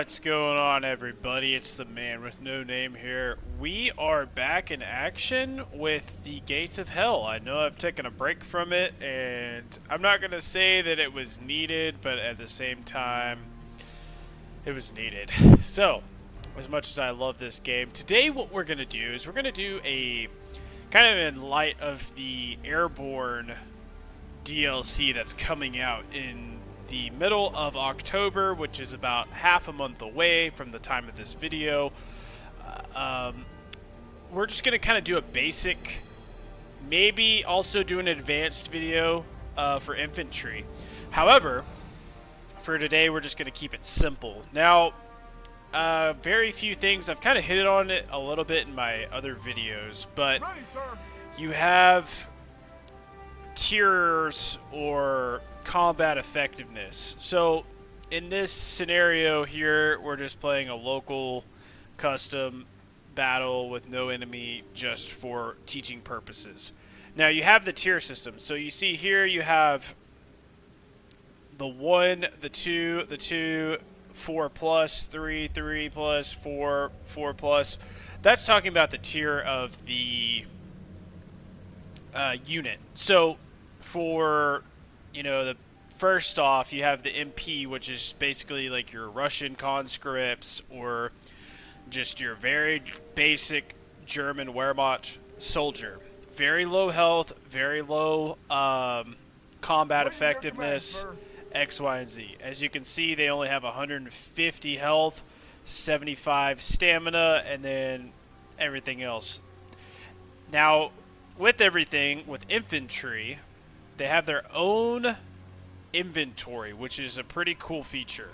What's going on, everybody? It's the man with no name here. We are back in action with the Gates of Hell. I know I've taken a break from it, and I'm not going to say that it was needed, but at the same time, it was needed. So, as much as I love this game, today what we're going to do is we're going to do a kind of in light of the Airborne DLC that's coming out in the middle of October, which is about half a month away from the time of this video. We're just going to kind of do a basic, maybe also do an advanced video for Infantry. However, for today, we're just going to keep it simple. Now, very few things, I've kind of hit on it a little bit in my other videos, but you have tiers or combat effectiveness. So in this scenario here, we're just playing a local custom battle with no enemy, just for teaching purposes. Now you have the tier system. So you see here you have the 1, the 2, 4 plus, 3, 3 plus, 4, 4 plus. That's talking about the tier of the unit. So for, you know, the first off, you have the MP, which is basically like your Russian conscripts or just your very basic German Wehrmacht soldier. Very low health, very low combat effectiveness, X, Y, and Z. As you can see, they only have 150 health, 75 stamina, and then everything else. Now, with everything, with infantry, they have their own inventory, which is a pretty cool feature.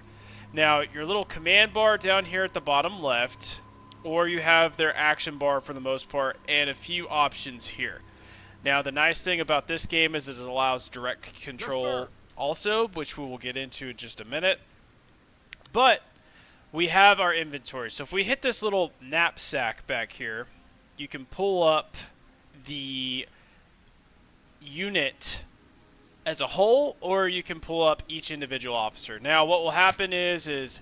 Now, your little command bar down here at the bottom left, or you have their action bar for the most part, and a few options here. Now, the nice thing about this game is it allows direct control also, which we will get into in just a minute. But we have our inventory. So if we hit this little knapsack back here, you can pull up the unit as a whole, or you can pull up each individual officer. Now, what will happen is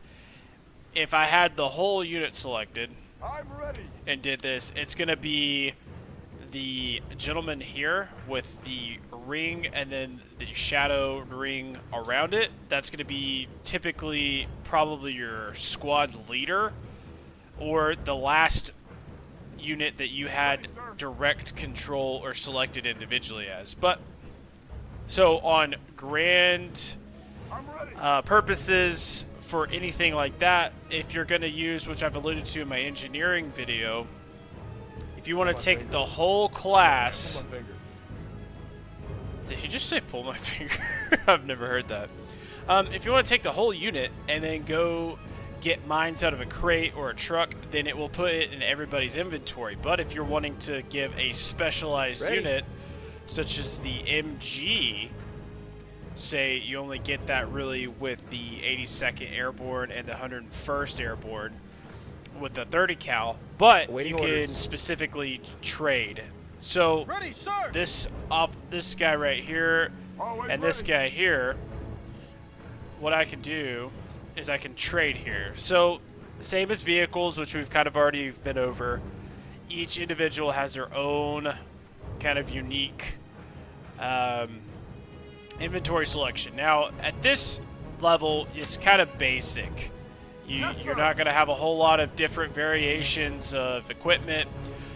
if I had the whole unit selected and did this, it's going to be the gentleman here with the ring and then the shadow ring around it. That's going to be typically probably your squad leader or the last unit that you had direct control or selected individually as. But so on grand purposes for anything like that, if you're going to use, which I've alluded to in my engineering video, if you want to take the whole class... Did you just say pull my finger? I've never heard that. If you want to take the whole unit and then go get mines out of a crate or a truck, then it will put it in everybody's inventory. But if you're wanting to give a specialized unit, such as the MG, say you only get that really with the 82nd Airborne and the 101st Airborne with the 30 cal, but you can specifically trade. So this guy right here and this guy here, what I can do is I can trade here. So same as vehicles, which we've kind of already been over. Each individual has their own kind of unique inventory selection. Now, at this level, it's kind of basic. You're not going to have a whole lot of different variations of equipment.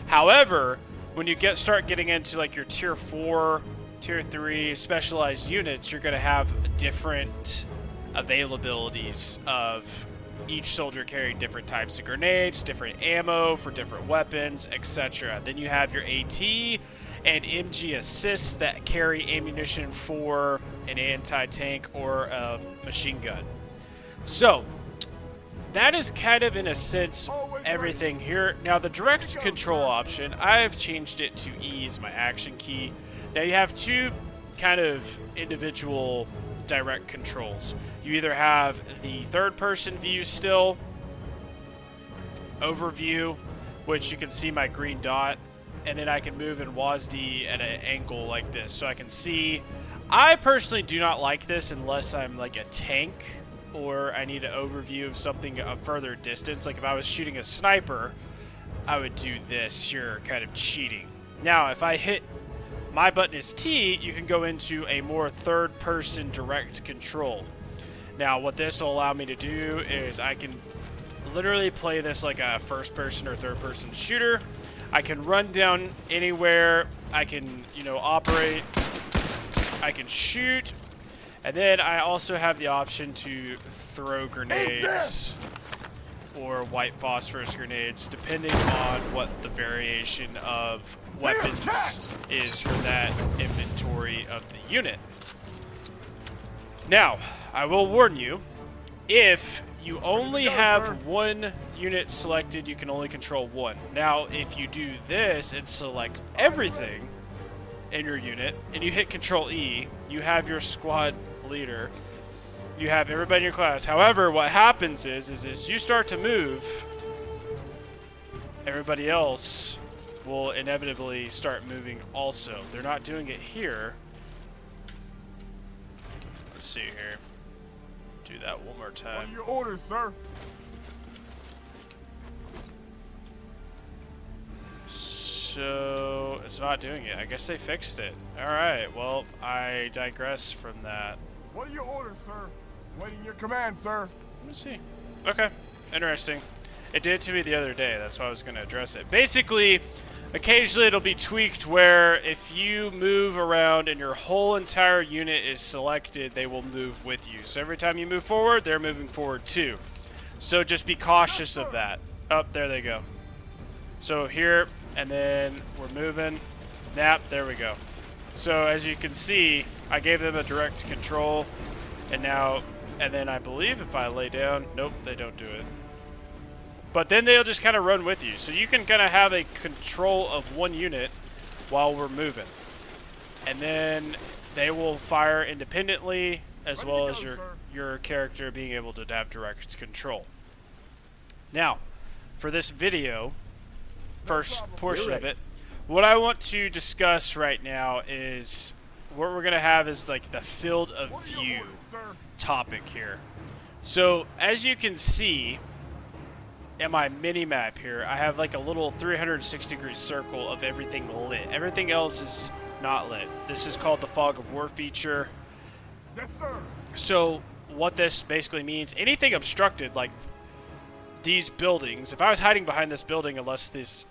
However, when you start getting into like your tier 4, tier 3 specialized units, you're going to have different availabilities of each soldier carrying different types of grenades, different ammo for different weapons, etc. Then you have your AT and MG assists that carry ammunition for an anti-tank or a machine gun. So that is kind of, in a sense, everything here. Now, the direct control option, I've changed it to E as my action key. Now, you have two kind of individual direct controls. You either have the third-person view still, overview, which you can see my green dot, and then I can move in WASD at an angle like this. So I can see, I personally do not like this unless I'm like a tank or I need an overview of something a further distance. Like if I was shooting a sniper, I would do this. You're kind of cheating. Now, if I hit my button is T, you can go into a more third-person direct control. Now, what this will allow me to do is I can literally play this like a first-person or third-person shooter. I can run down anywhere. I can, you know, operate. I can shoot. And then I also have the option to throw grenades or white phosphorus grenades, depending on what the variation of weapons is for that inventory of the unit. Now, I will warn you, if you only have one unit selected, you can only control one. Now, if you do this and select everything in your unit, and you hit Control E, you have your squad leader, you have everybody in your class. However, what happens is as you start to move, everybody else will inevitably start moving also. They're not doing it here. Let's see here. Do that one more time. What are your orders, sir? So it's not doing it. I guess they fixed it. Alright, well, I digress from that. What are your orders, sir? Waiting your command, sir. Let me see. Okay, interesting. It did to me the other day. That's why I was going to address it. Basically, occasionally it'll be tweaked where if you move around and your whole entire unit is selected, they will move with you. So every time you move forward, they're moving forward too. So just be cautious of that. Oh, there they go. So here, and then we're moving. Nap, there we go. So as you can see, I gave them a direct control, and now, and then I believe if I lay down, nope, they don't do it. But then they'll just kind of run with you. So you can kind of have a control of one unit while we're moving. And then they will fire independently, as well as your character being able to have direct control. Now, for this video, first portion of it, what I want to discuss right now is what we're going to have is like the field of view topic here. So as you can see in my mini map here, I have like a little 360-degree circle of everything lit. Everything else is not lit. This is called the fog of war feature. Yes, sir. So what this basically means, anything obstructed, like these buildings, if I was hiding behind this building, unless this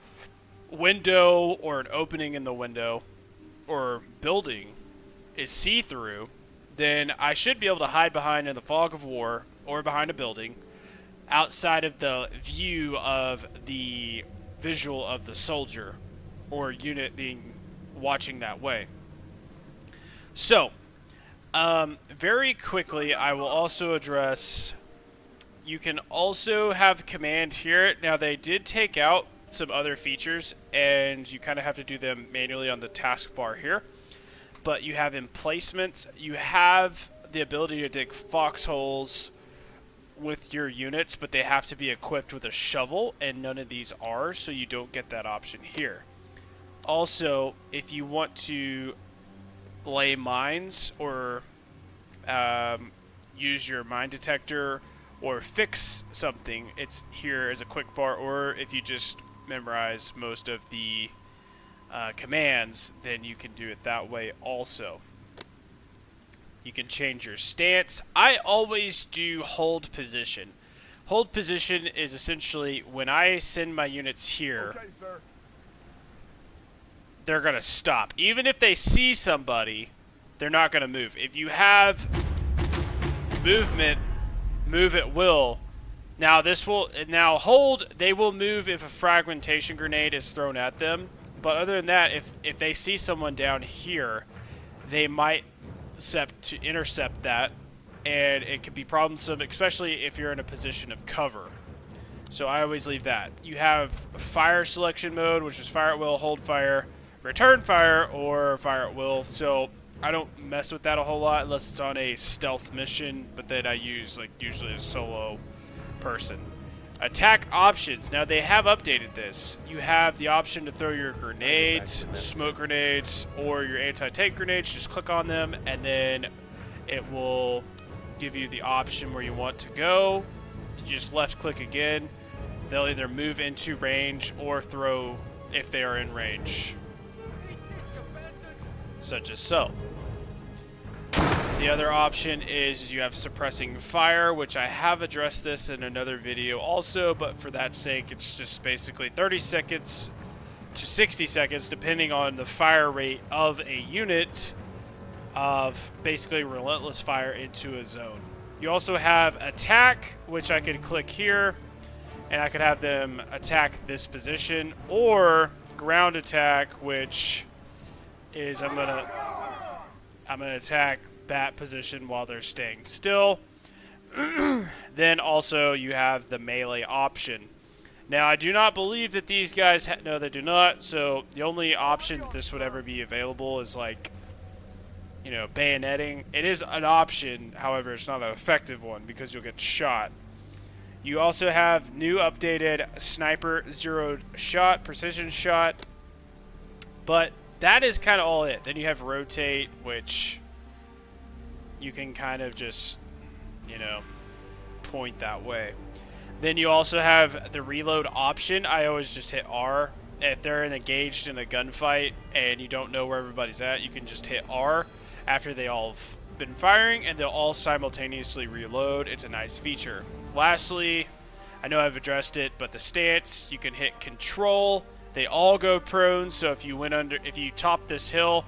window or an opening in the window or building is see-through, then I should be able to hide behind in the fog of war or behind a building outside of the view of the visual of the soldier or unit being watching that way. So, very quickly, I will also address, you can also have command here. Now, they did take out some other features, and you kind of have to do them manually on the taskbar here. But you have emplacements. You have the ability to dig foxholes with your units, but they have to be equipped with a shovel, and none of these are, so you don't get that option here. Also, if you want to lay mines or use your mine detector or fix something, it's here as a quick bar, or if you just memorize most of the commands, then you can do it that way also. You can change your stance. I always do hold position. Hold position is essentially when I send my units here, Okay, sir. they're going to stop. Even if they see somebody, they're not going to move. If you have movement, move at will. Now this will, now hold, they will move if a fragmentation grenade is thrown at them. But other than that, if they see someone down here, they might intercept that, and it could be problemsome, especially if you're in a position of cover. So I always leave that. You have fire selection mode, which is fire at will, hold fire, return fire, or fire at will. So I don't mess with that a whole lot unless it's on a stealth mission, but then I use like usually a solo person. Attack options. Now they have updated this. You have the option to throw your grenades, smoke grenades, or your anti-tank grenades. Just click on them, and then it will give you the option where you want to go. You just left click again. They'll either move into range or throw if they are in range, such as so. The other option is you have suppressing fire, which I have addressed this in another video also, but for that sake, it's just basically 30 seconds to 60 seconds, depending on the fire rate of a unit, of basically relentless fire into a zone. You also have attack, which I could click here, and I could have them attack this position, or ground attack, which is I'm gonna attack that position while they're staying still. Then also you have the melee option. Now I do not believe that these guys no, they do not. So the only option that this would ever be available is like, you know, bayoneting. It is an option, however, it's not an effective one because you'll get shot. You also have new updated sniper zeroed shot, precision shot, but that is kind of all it. Then you have rotate, which you can kind of just, you know, point that way. Then you also have the reload option. I always just hit R. If they're engaged in a gunfight and you don't know where everybody's at, you can just hit R after they all have been firing, and they'll all simultaneously reload. It's a nice feature. Lastly, I know I've addressed it, but the stance, you can hit Control. They all go prone, so if you top this hill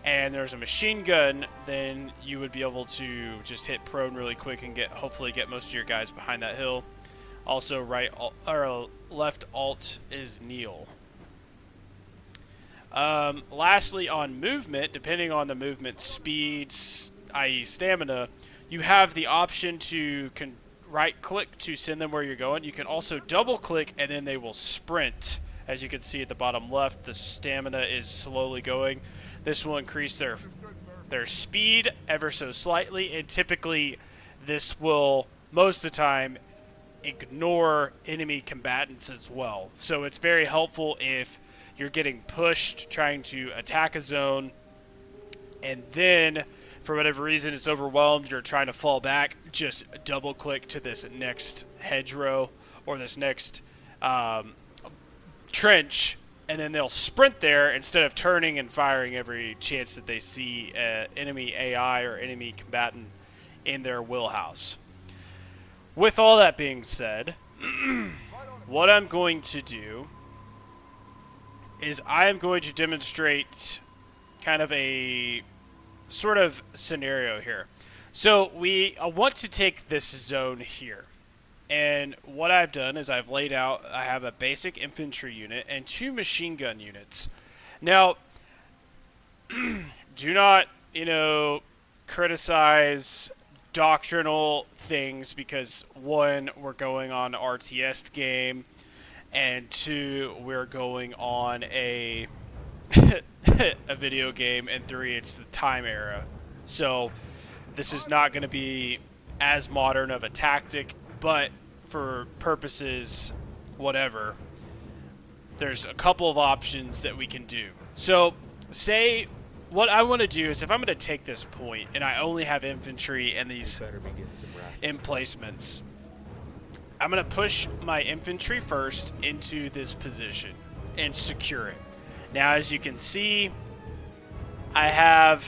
and there's a machine gun, then you would be able to just hit prone really quick and hopefully get most of your guys behind that hill. Also, left alt is kneel. Lastly, on movement, depending on the movement speeds, i.e. stamina, you have the option to right click to send them where you're going. You can also double click and then they will sprint. As you can see at the bottom left, the stamina is slowly going. This will increase their speed ever so slightly, and typically this will, most of the time, ignore enemy combatants as well. So it's very helpful if you're getting pushed, trying to attack a zone, and then, for whatever reason, it's overwhelmed, you're trying to fall back, just double click to this next hedgerow, or this next trench, and then they'll sprint there instead of turning and firing every chance that they see enemy AI or enemy combatant in their wheelhouse. With all that being said, what I'm going to do is I am going to demonstrate kind of a sort of scenario here. So I want to take this zone here. And what I've done is I've laid out, I have a basic infantry unit and 2 machine gun units. Now, do not, criticize doctrinal things because 1, we're going on an RTS game, and 2, we're going on a a video game, and 3, it's the time era. So this is not going to be as modern of a tactic, but for purposes whatever, there's a couple of options that we can do. So say what I want to do is, if I'm going to take this point and I only have infantry and these emplacements, I'm going to push my infantry first into this position and secure it. Now, as you can see, I have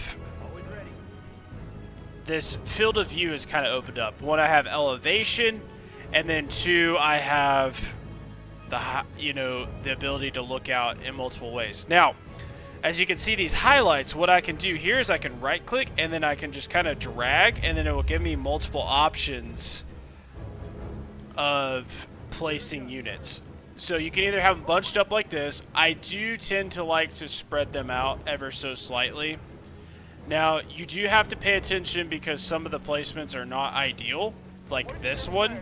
this field of view is kind of opened up. 1, I have elevation, and then 2, I have the ability to look out in multiple ways. Now, as you can see these highlights, what I can do here is I can right click and then I can just kind of drag, and then it will give me multiple options of placing units. So you can either have them bunched up like this. I do tend to like to spread them out ever so slightly. Now, you do have to pay attention because some of the placements are not ideal, like this one.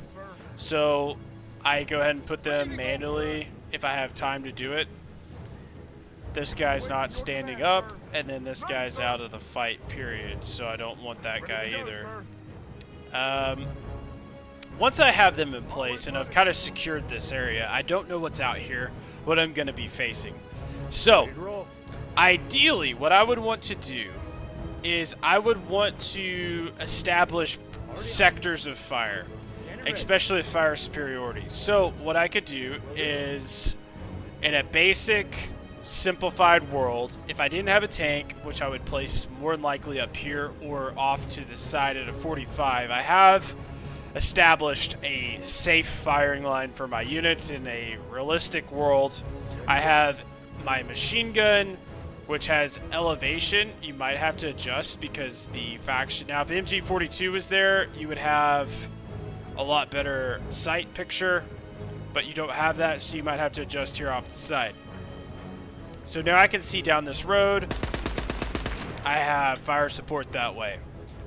So I go ahead and put them manually if I have time to do it. This guy's not standing up, and then this guy's out of the fight, period. So I don't want that guy either. Once I have them in place and I've kind of secured this area, I don't know what's out here, what I'm going to be facing. So, ideally, what I would want to do is I would want to establish sectors of fire, especially with fire superiority. So what I could do is, in a basic, simplified world, if I didn't have a tank, which I would place more than likely up here or off to the side at a 45, I have established a safe firing line for my units in a realistic world. I have my machine gun, which has elevation. You might have to adjust because the faction... Now, if MG42 was there, you would have a lot better sight picture, but you don't have that, so you might have to adjust here off the side. So now I can see down this road. I have fire support that way.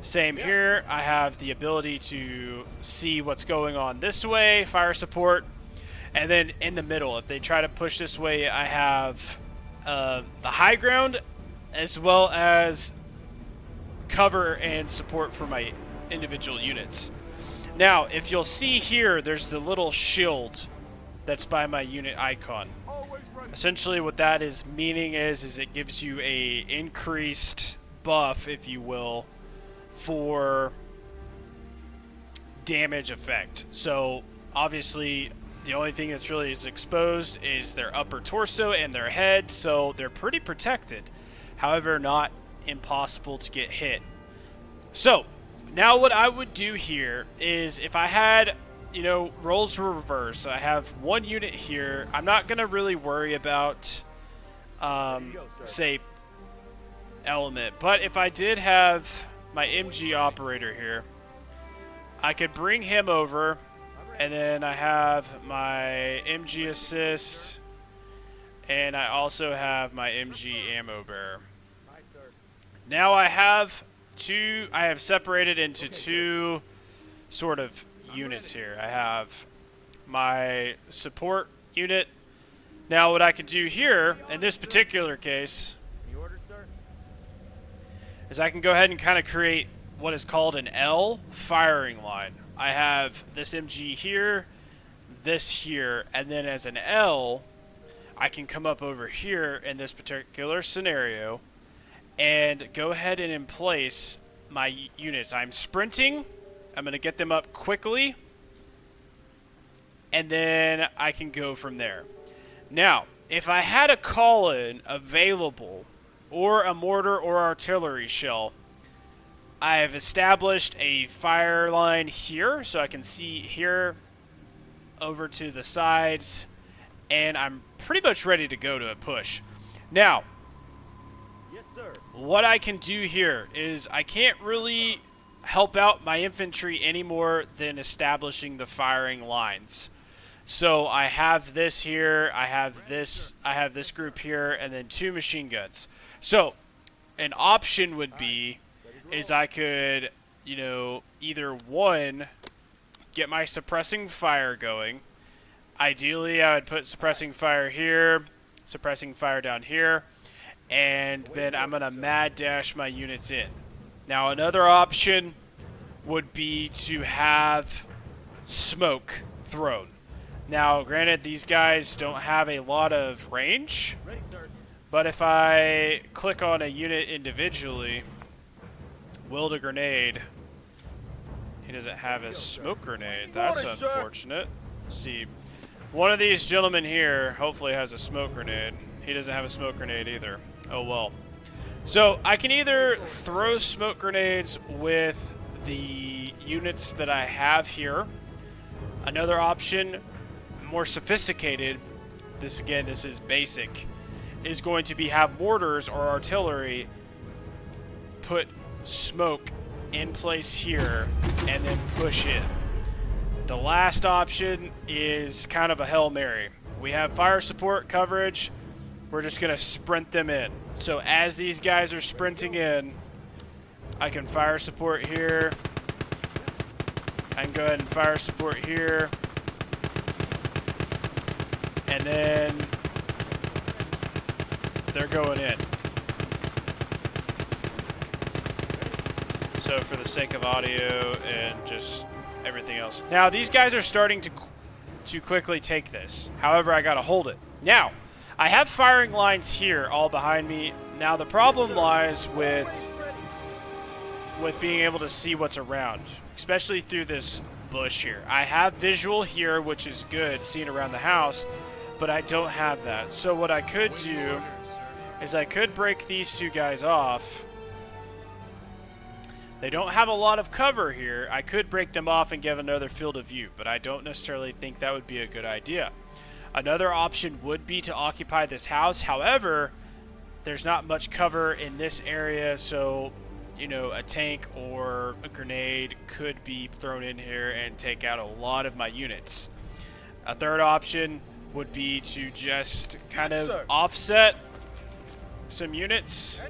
Same here, I have the ability to see what's going on this way, fire support. And then in the middle, if they try to push this way, I have the high ground as well as cover and support for my individual units. Now, if you'll see here, there's the little shield that's by my unit icon. Essentially what that is meaning is it gives you a increased buff, if you will, for damage effect. So obviously the only thing that's really is exposed is their upper torso and their head, so they're pretty protected. However, not impossible to get hit. So now what I would do here is, if I had, you know, roles were reversed, I have one unit here, I'm not going to really worry about say element, but if I did have my MG operator here, I could bring him over, and then I have my MG assist, and I also have my MG ammo bearer. Now I have separated into two sort of units here. I have my support unit. Now what I can do here, in this particular case, is I can go ahead and kind of create what is called an L firing line. I have this MG here, this here, and then as an L, I can come up over here in this particular scenario and go ahead and in place my units. I'm sprinting. I'm going to get them up quickly, and then I can go from there. Now, if I had a call-in available, or a mortar or artillery shell, I have established a fire line here, so I can see here over to the sides, and I'm pretty much ready to go to a push. Now, yes, sir. What I can do here is I can't really help out my infantry any more than establishing the firing lines. So I have this here, I have this group here, and then two machine guns. So an option would be is I could, you know, either one, get my suppressing fire going. Ideally, I would put suppressing fire here, suppressing fire down here, and then I'm going to mad dash my units in. Now, another option would be to have smoke thrown. Now, granted, these guys don't have a lot of range, but if I click on a unit individually, wield a grenade, he doesn't have a smoke grenade. That's unfortunate. Let's see. One of these gentlemen here hopefully has a smoke grenade. He doesn't have a smoke grenade either. Oh well. So I can either throw smoke grenades with the units that I have here. Another option, more sophisticated, this is basic, is going to be have mortars or artillery put smoke in place here and then push in. The last option is kind of a Hail Mary. We have fire support coverage. We're just going to sprint them in. So as these guys are sprinting in, I can fire support here. I can go ahead and fire support here. And then they're going in. So for the sake of audio and just everything else. Now these guys are starting to quickly take this. However, I gotta hold it. Now, I have firing lines here all behind me. Now the problem lies with being able to see what's around, especially through this bush here. I have visual here, which is good, seeing around the house, but I don't have that. So what I could do is I could break these two guys off. They don't have a lot of cover here. I could break them off and give another field of view, but I don't necessarily think that would be a good idea. Another option would be to occupy this house. However, there's not much cover in this area, so, you know, a tank or a grenade could be thrown in here and take out a lot of my units. A third option would be to just kind of offset some units,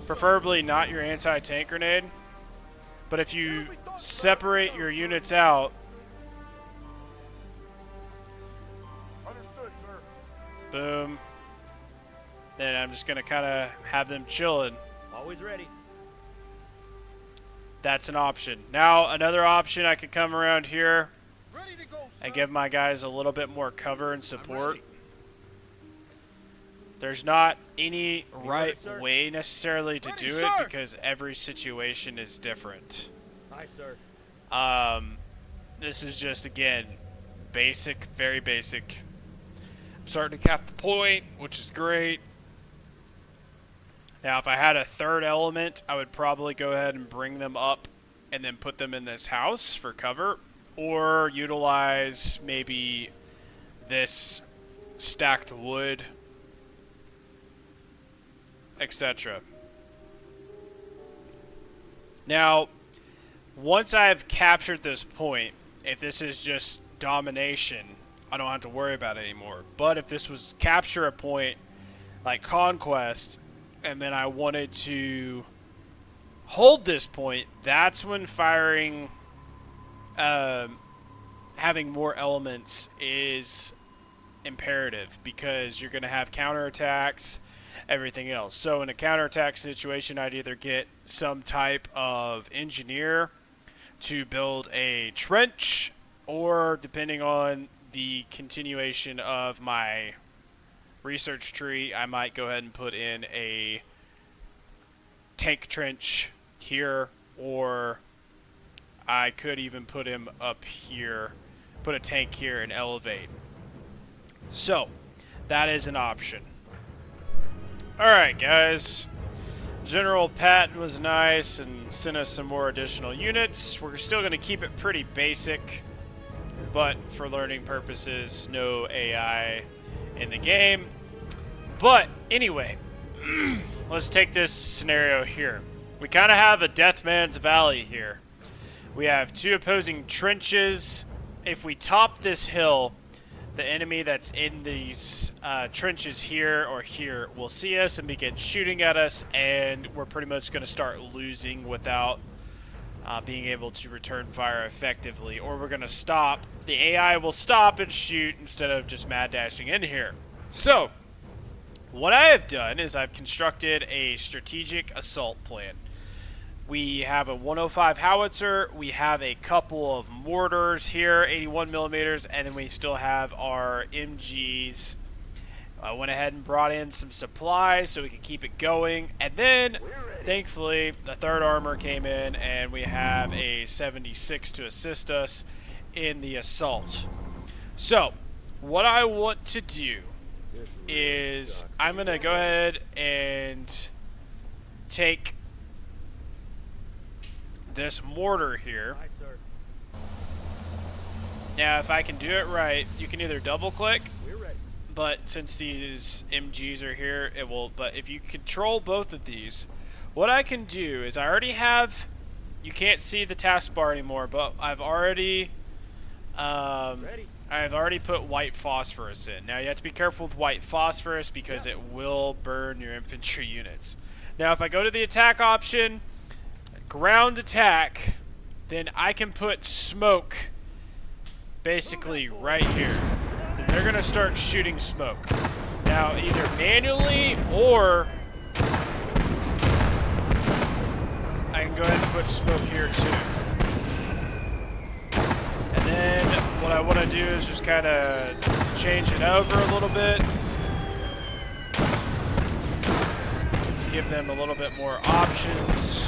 preferably not your anti-tank grenade. But if you separate your units out, Understood, sir. boom, then I'm just going to kind of have them chilling. Always ready. That's an option. Now, another option, I could come around here Ready to go, sir. and give my guys a little bit more cover and support. There's not any right way necessarily to do it because every situation is different. Aye, sir. This is just, again, basic, very basic. I'm starting to cap the point, which is great. Now, if I had a third element, I would probably go ahead and bring them up and then put them in this house for cover, or utilize maybe this stacked wood, etc. Now, once I've captured this point, if this is just domination, I don't have to worry about it anymore. But if this was capture a point like conquest, and then I wanted to hold this point, that's when firing, having more elements is imperative, because you're going to have counterattacks, everything else. So in a counterattack situation, I'd either get some type of engineer to build a trench, or depending on the continuation of my research tree, I might go ahead and put in a tank trench here, or I could even put him up here, put a tank here and elevate. So that is an option. Alright guys, General Patton was nice and sent us some more additional units. We're still going to keep it pretty basic, but for learning purposes, no AI in the game. But anyway, let's take this scenario here. We kind of have a death man's valley here. We have two opposing trenches. If we top this hill, the enemy that's in these trenches here or here will see us and begin shooting at us, and we're pretty much going to start losing without being able to return fire effectively. Or we're going to stop. The AI will stop and shoot instead of just mad dashing in here. So, what I have done is I've constructed a strategic assault plan. We have a 105 howitzer, we have a couple of mortars here, 81 millimeters, and then we still have our MGs. I went ahead and brought in some supplies so we could keep it going, and then thankfully the third armor came in and we have a 76 to assist us in the assault. So what I want to do is I'm going to go ahead and take this mortar here. Aye, sir. Now if I can do it right, you can either double click, We're ready. but since these MGs are here, it will. But if you control both of these, what I can do is I already have, you can't see the taskbar anymore, but I've already put white phosphorus in. Now you have to be careful with white phosphorus because it will burn your infantry units. Now if I go to the attack option, ground attack, then I can put smoke basically right here. Then they're going to start shooting smoke. Now either manually or I can go ahead and put smoke here too. And then what I want to do is just kind of change it over a little bit. Give them a little bit more options.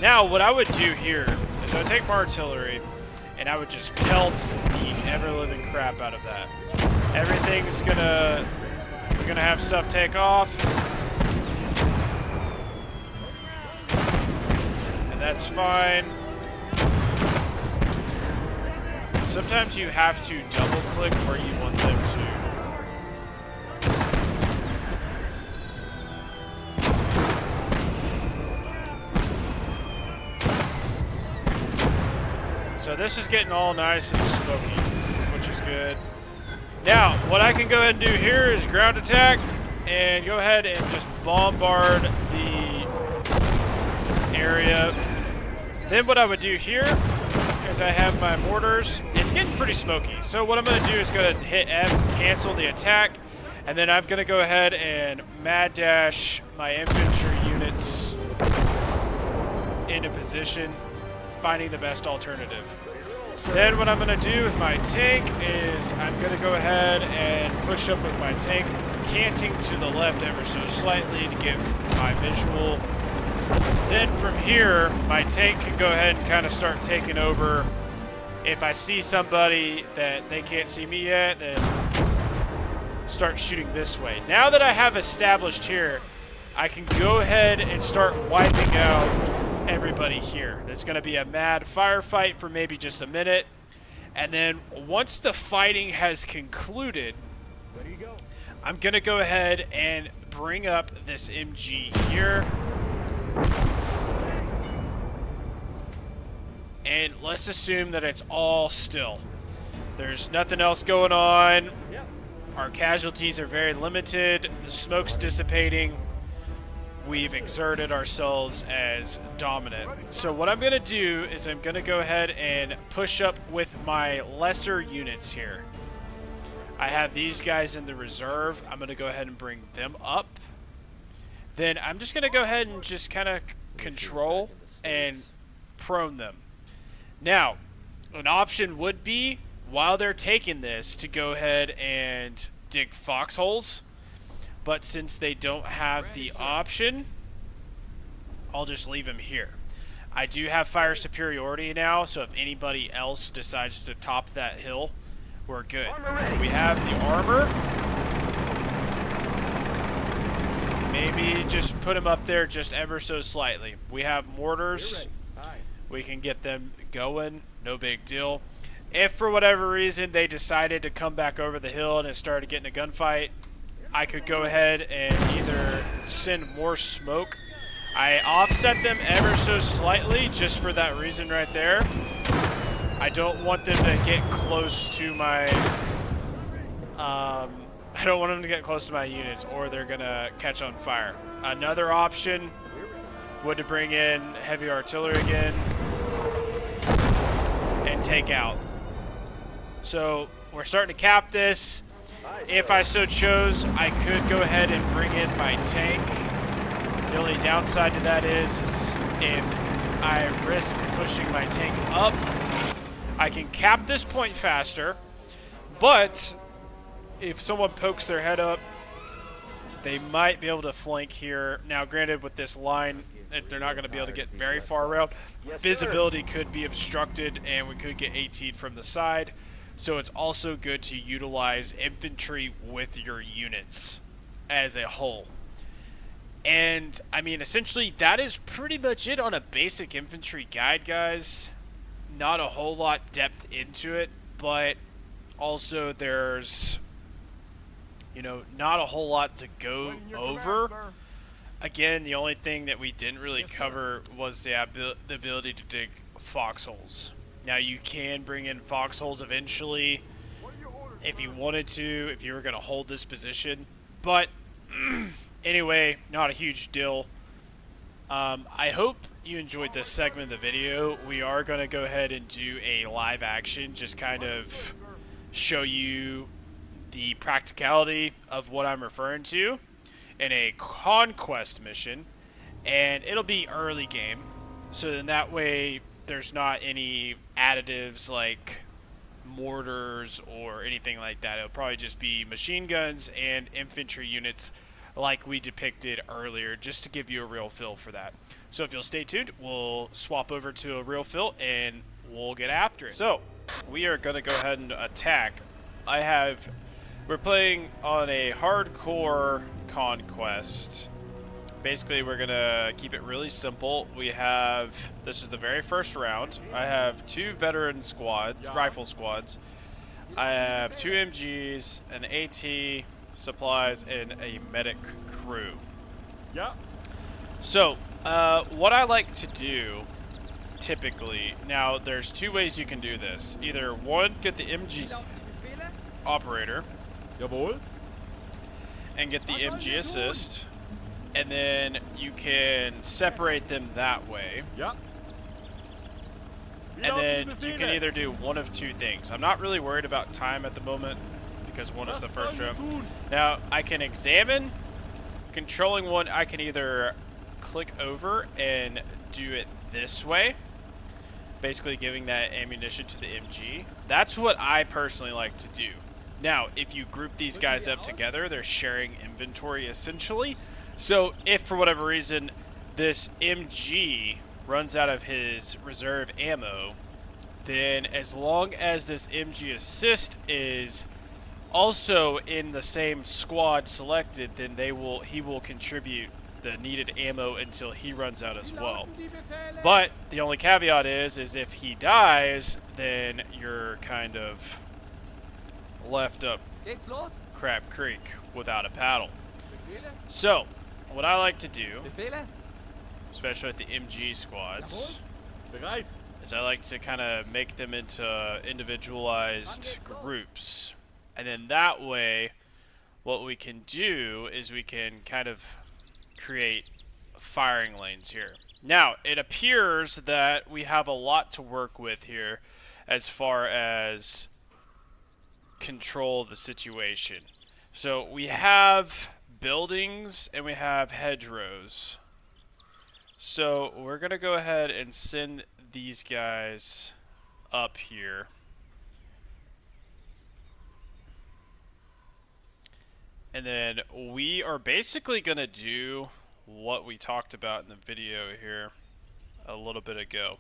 Now, what I would do here is I would take my artillery, and I would just pelt the ever-living crap out of that. Everything's gonna... We're gonna have stuff take off. And that's fine. Sometimes you have to double-click where you want them to. So this is getting all nice and smoky, which is good. Now, what I can go ahead and do here is ground attack and go ahead and just bombard the area. Then what I would do here is I have my mortars. It's getting pretty smoky. So what I'm going to do is go ahead and hit F, cancel the attack, and then I'm going to go ahead and mad dash my infantry units into position, finding the best alternative. Then what I'm going to do with my tank is I'm going to go ahead and push up with my tank, canting to the left ever so slightly to give my visual. Then from here, my tank can go ahead and kind of start taking over. If I see somebody that they can't see me yet, then start shooting this way. Now that I have established here, I can go ahead and start wiping out everybody here. There's going to be a mad firefight for maybe just a minute, and then once the fighting has concluded, I'm going to go ahead and bring up this MG here, and let's assume that it's all still. There's nothing else going on. Our casualties are very limited. The smoke's dissipating. We've exerted ourselves as dominant. So what I'm going to do is I'm going to go ahead and push up with my lesser units here. I have these guys in the reserve. I'm going to go ahead and bring them up. Then I'm just going to go ahead and just kind of control and prone them. Now, an option would be, while they're taking this, to go ahead and dig foxholes. But since they don't have the option, I'll just leave them here. I do have fire superiority now, so if anybody else decides to top that hill, we're good. We have the armor. Maybe just put them up there just ever so slightly. We have mortars. We can get them going, no big deal. If for whatever reason they decided to come back over the hill and it started getting a gunfight, I could go ahead and either send more smoke. I offset them ever so slightly just for that reason right there. I don't want them to get close to my I don't want them to get close to my units or they're gonna catch on fire. Another option would to bring in heavy artillery again and take out. So we're starting to cap this. If I so chose, I could go ahead and bring in my tank. The only downside to that is if I risk pushing my tank up, I can cap this point faster, but if someone pokes their head up, they might be able to flank here. Now, granted, with this line, they're not going to be able to get very far around. Visibility could be obstructed, and we could get AT'd from the side. So it's also good to utilize infantry with your units as a whole. And, I mean, essentially, that is pretty much it on a basic infantry guide, guys. Not a whole lot depth into it, but also there's, you know, not a whole lot to go over. Again, the only thing that we didn't really cover was the ability to dig foxholes. Now, you can bring in foxholes eventually if you wanted to, if you were going to hold this position. But anyway, not a huge deal. I hope you enjoyed this segment of the video. We are going to go ahead and do a live action, just kind of show you the practicality of what I'm referring to in a conquest mission. And it'll be early game, so then that way there's not any additives like mortars or anything like that. It'll probably just be machine guns and infantry units like we depicted earlier, just to give you a real feel for that. So if you'll stay tuned, we'll swap over to a real feel and we'll get after it. So we are going to go ahead and attack. We're playing on a hardcore conquest. Basically, we're going to keep it really simple. This is the very first round. I have 2 veteran squads, rifle squads. I have 2 MGs, an AT, supplies, and a medic crew. Yeah. So, what I like to do, typically, now there's 2 ways you can do this. Either one, get the MG operator, Jawohl. and get the MG assist, and then you can separate them that way. Ja. And then you can either do one of 2 things. I'm not really worried about time at the moment because one is the first round. Now, I can examine. Controlling one, I can either click over and do it this way, basically giving that ammunition to the MG. That's what I personally like to do. Now, if you group these guys up together, they're sharing inventory essentially. So if for whatever reason this MG runs out of his reserve ammo, then as long as this MG assist is also in the same squad selected, then he will contribute the needed ammo until he runs out as well. But the only caveat is if he dies, then you're kind of left up Crab Creek without a paddle. So what I like to do, especially with the MG squads, Bereit. is I like to kind of make them into individualized groups. And then that way, what we can do is we can kind of create firing lanes here. Now, it appears that we have a lot to work with here as far as control of the situation. So we have buildings and we have hedgerows. So we're going to go ahead and send these guys up here. And then we are basically going to do what we talked about in the video here a little bit ago.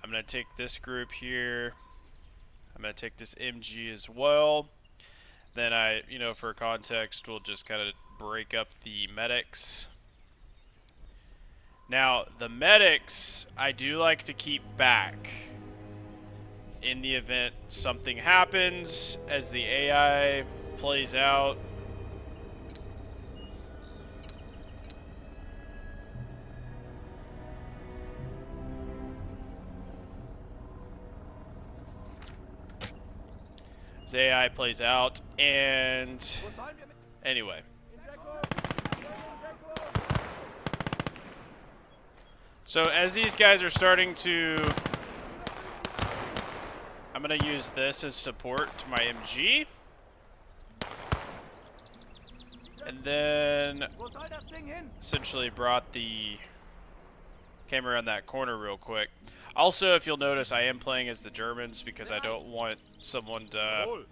I'm going to take this group here. I'm going to take this MG as well. Then for context, we'll just kind of break up the medics. Now, the medics, I do like to keep back in the event something happens as the AI plays out. As AI plays out, and anyway. So as these guys are starting to, I'm going to use this as support to my MG. And then essentially brought the camera around that corner real quick. Also, if you'll notice, I am playing as the Germans because I don't want someone to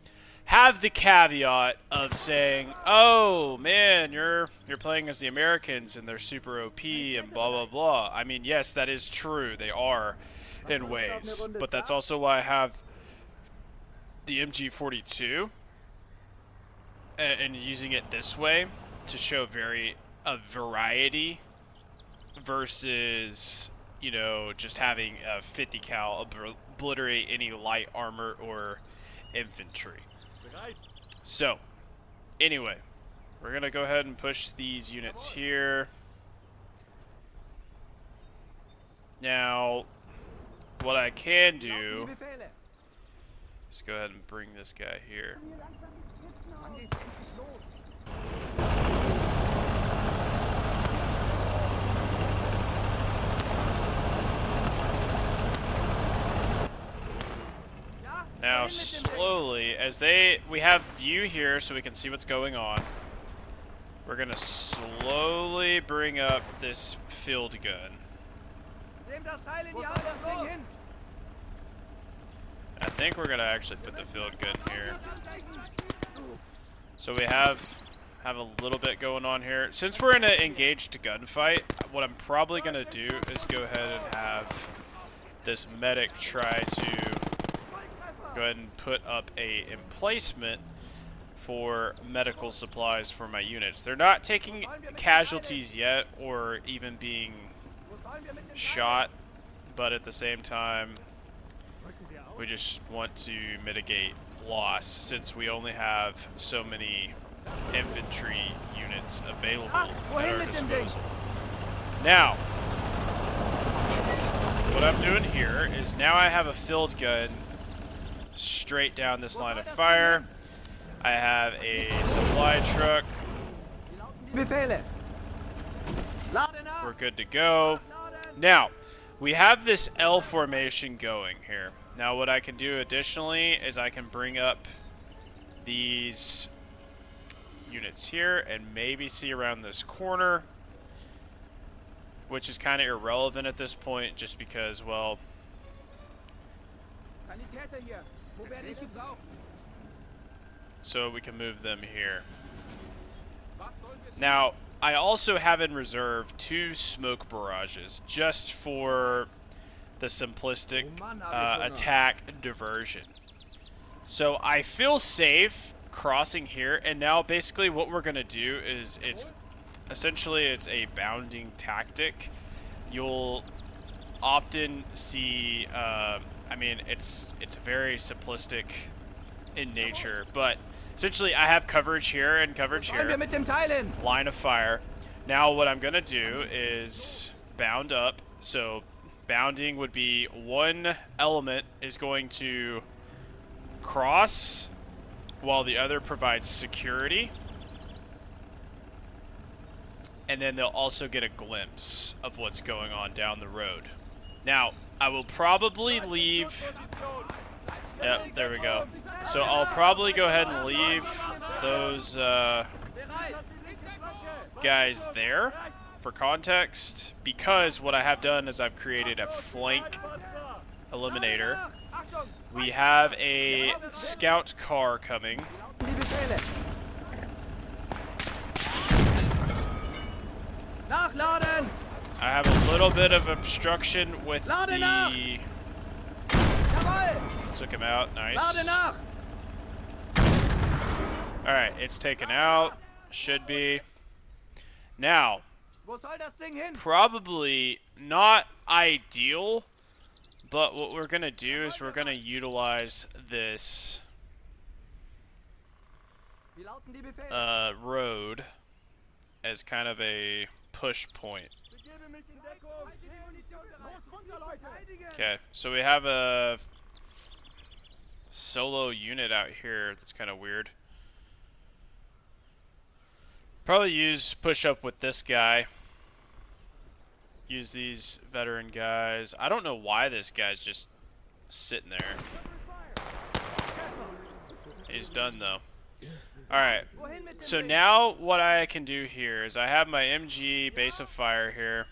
have the caveat of saying, "Oh man, you're playing as the Americans and they're super OP and blah blah blah." I mean, yes, that is true. They are in ways, but that's also why I have the MG42 and using it this way to show a variety versus, just having a 50 cal obliterate any light armor or infantry. So, anyway, we're going to go ahead and push these units here. Now, what I can do is go ahead and bring this guy here. Now, slowly, we have view here so we can see what's going on. We're going to slowly bring up this field gun. I think we're going to actually put the field gun here. So we have have a little bit going on here. Since we're in an engaged gunfight, what I'm probably going to do is go ahead and have this medic try to go ahead and put up a emplacement for medical supplies for my units. They're not taking casualties yet or even being shot, but at the same time, we just want to mitigate loss since we only have so many infantry units available at our disposal. Now, what I'm doing here is now I have a field gun straight down this line of fire. I have a supply truck. We're good to go. Now, we have this L formation going here. Now, what I can do additionally is I can bring up these units here and maybe see around this corner, which is kind of irrelevant at this point just because, well, so we can move them here. Now, I also have in reserve 2 smoke barrages just for the simplistic attack diversion. So I feel safe crossing here, and now basically what we're gonna do is it's a bounding tactic. You'll often see, I mean, it's very simplistic in nature, but essentially I have coverage here and coverage here, line of fire. Now what I'm gonna do is bound up. So bounding would be one element is going to cross while the other provides security, and then they'll also get a glimpse of what's going on down the road. Now, I will probably leave... Yep, there we go. So I'll probably go ahead and leave those guys there for context, because what I have done is I've created a flank eliminator. We have a scout car coming. I have a little bit of obstruction with the... Took him out. Nice. Alright, it's taken out. Should be. Now, probably not ideal, but what we're going to do is we're going to utilize this road as kind of a push point. Okay, so we have a solo unit out here that's kind of weird. Probably use push up with this guy. Use these veteran guys. I don't know why this guy's just sitting there. He's done though. Alright, so now what I can do here is I have my MG base of fire here.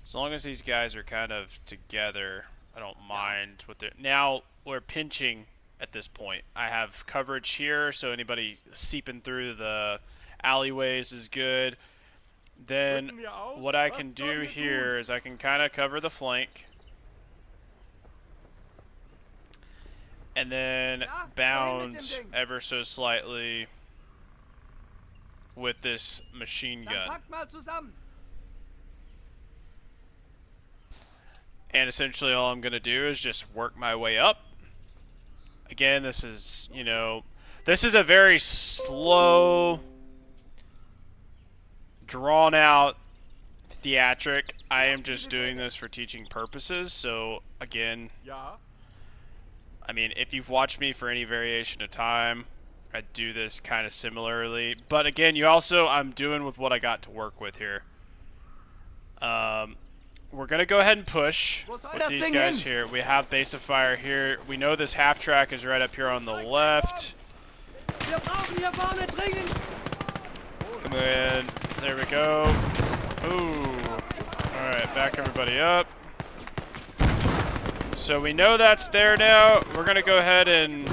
As long as these guys are kind of together, I don't mind what they're... Now, we're pinching at this point. I have coverage here, so anybody seeping through the alleyways is good. Then what I can do here is I can kind of cover the flank. And then bound ever so slightly with this machine gun. And essentially all I'm going to do is just work my way up. Again, this is, you know, this is a very slow, drawn out theatric. I am just doing this for teaching purposes. So again, I mean, if you've watched me for any variation of time, I do this kind of similarly. But again, you also, I'm doing with what I got to work with here. We're going to go ahead and push with these guys here. We have base of fire here. We know this half track is right up here on the left. And then, there we go. Ooh. Alright, back everybody up. So we know that's there now. We're going to go ahead and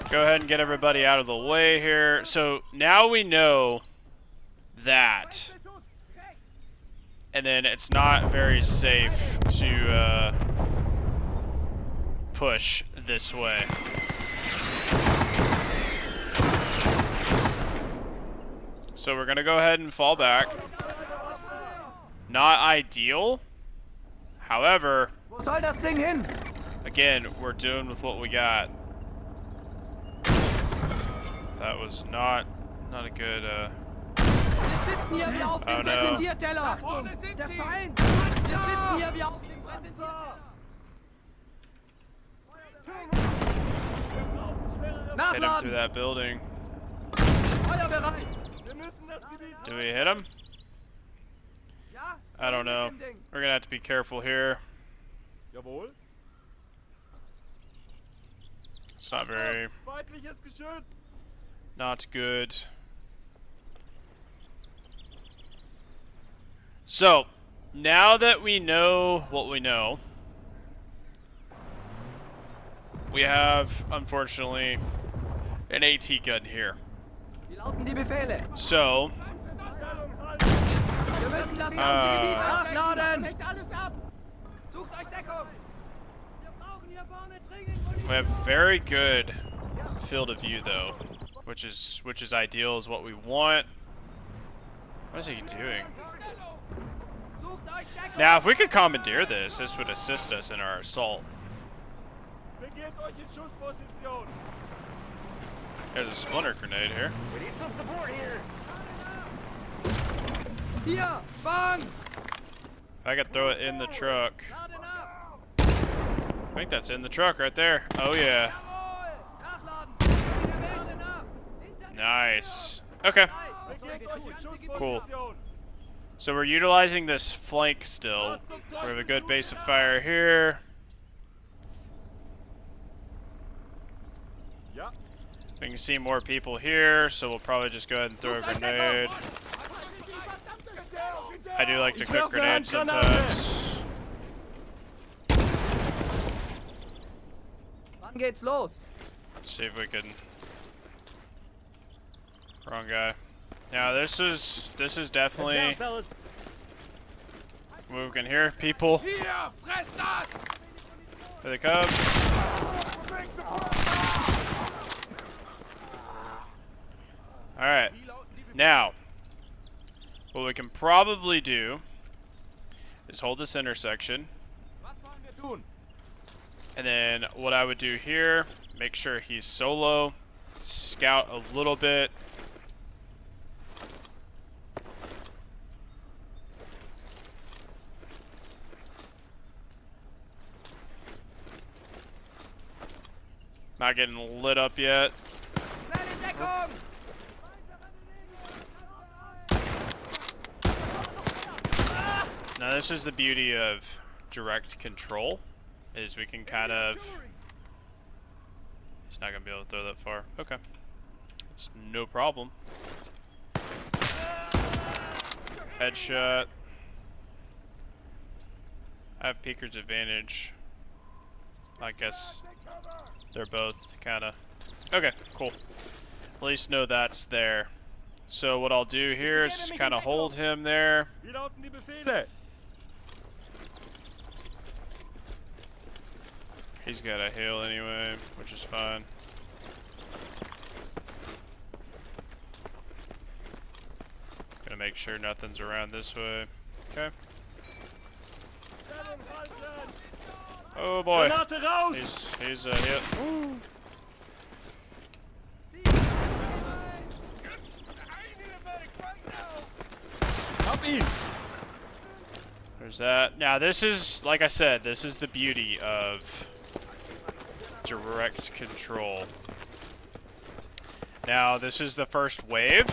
Go ahead and get everybody out of the way here. So now we know that. And then it's not very safe to push this way. So we're going to go ahead and fall back. Not ideal. However, Wo soll das Ding hin? again, we're doing with what we got. That was not a good, Wir sitzen hier wie auf dem Oh, no. Präsentierteller. Der Feind. Wir sitzen hier wie auf dem Präsentierteller. hit him through Nachladen. that building. Feuer bereit. Do we hit him? Ja? I don't know. Mit dem Ding. We're gonna have to be careful here. Jawohl. It's not very, Feindliches Geschütz. not good. So, now that we know what we know, we have, unfortunately, an AT gun here. Wie lauten die Befehle? So, Wir müssen das ganze Gebiet nachladen. Deckt alles ab! Sucht euch Deckung! Wir brauchen hier vorne dringend Munition! we have very good field of view though, which is ideal, is what we want. What is he doing? Sucht euch Deckung! Now, if we could commandeer this, this would assist us in our assault. Begebt euch in Schussposition. There's a splinter grenade here. We need some support here! Hier, Fang. If I could throw it in the truck. Laden ab! I think that's in the truck right there. Oh yeah. Nachladen! Wir laden ab! Nice. Okay. Begebt euch in Schussposition. Cool. So we're utilizing this flank still. We have a good base of fire here. Ja. We can see more people here, so we'll probably just go ahead and throw a grenade. I do like to cook grenades sometimes. Wann geht's los? See if we can. Wrong guy. Now this is definitely. We can hear people. Hier, fress das. Here they come. All right. Now, what we can probably do is hold this intersection, Was sollen wir tun? and then what I would do here, make sure he's solo, scout a little bit. Not getting lit up yet. Schnell in Deckung! Now this is the beauty of direct control, is we can kind of... He's not going to be able to throw that far. Okay. It's no problem. Headshot. I have Peeker's advantage. I guess they're both kind of... Okay, cool. At least know that's there. So what I'll do here is kind of hold him there. Wie lauten die Befehle? He's got a hail anyway, which is fine. Gonna make sure nothing's around this way. Okay. Stellung halten. Oh boy. Granate raus. He's a hit. Hab ihn. There's that. Now this is, like I said, this is the beauty of direct control. Now this is the first wave,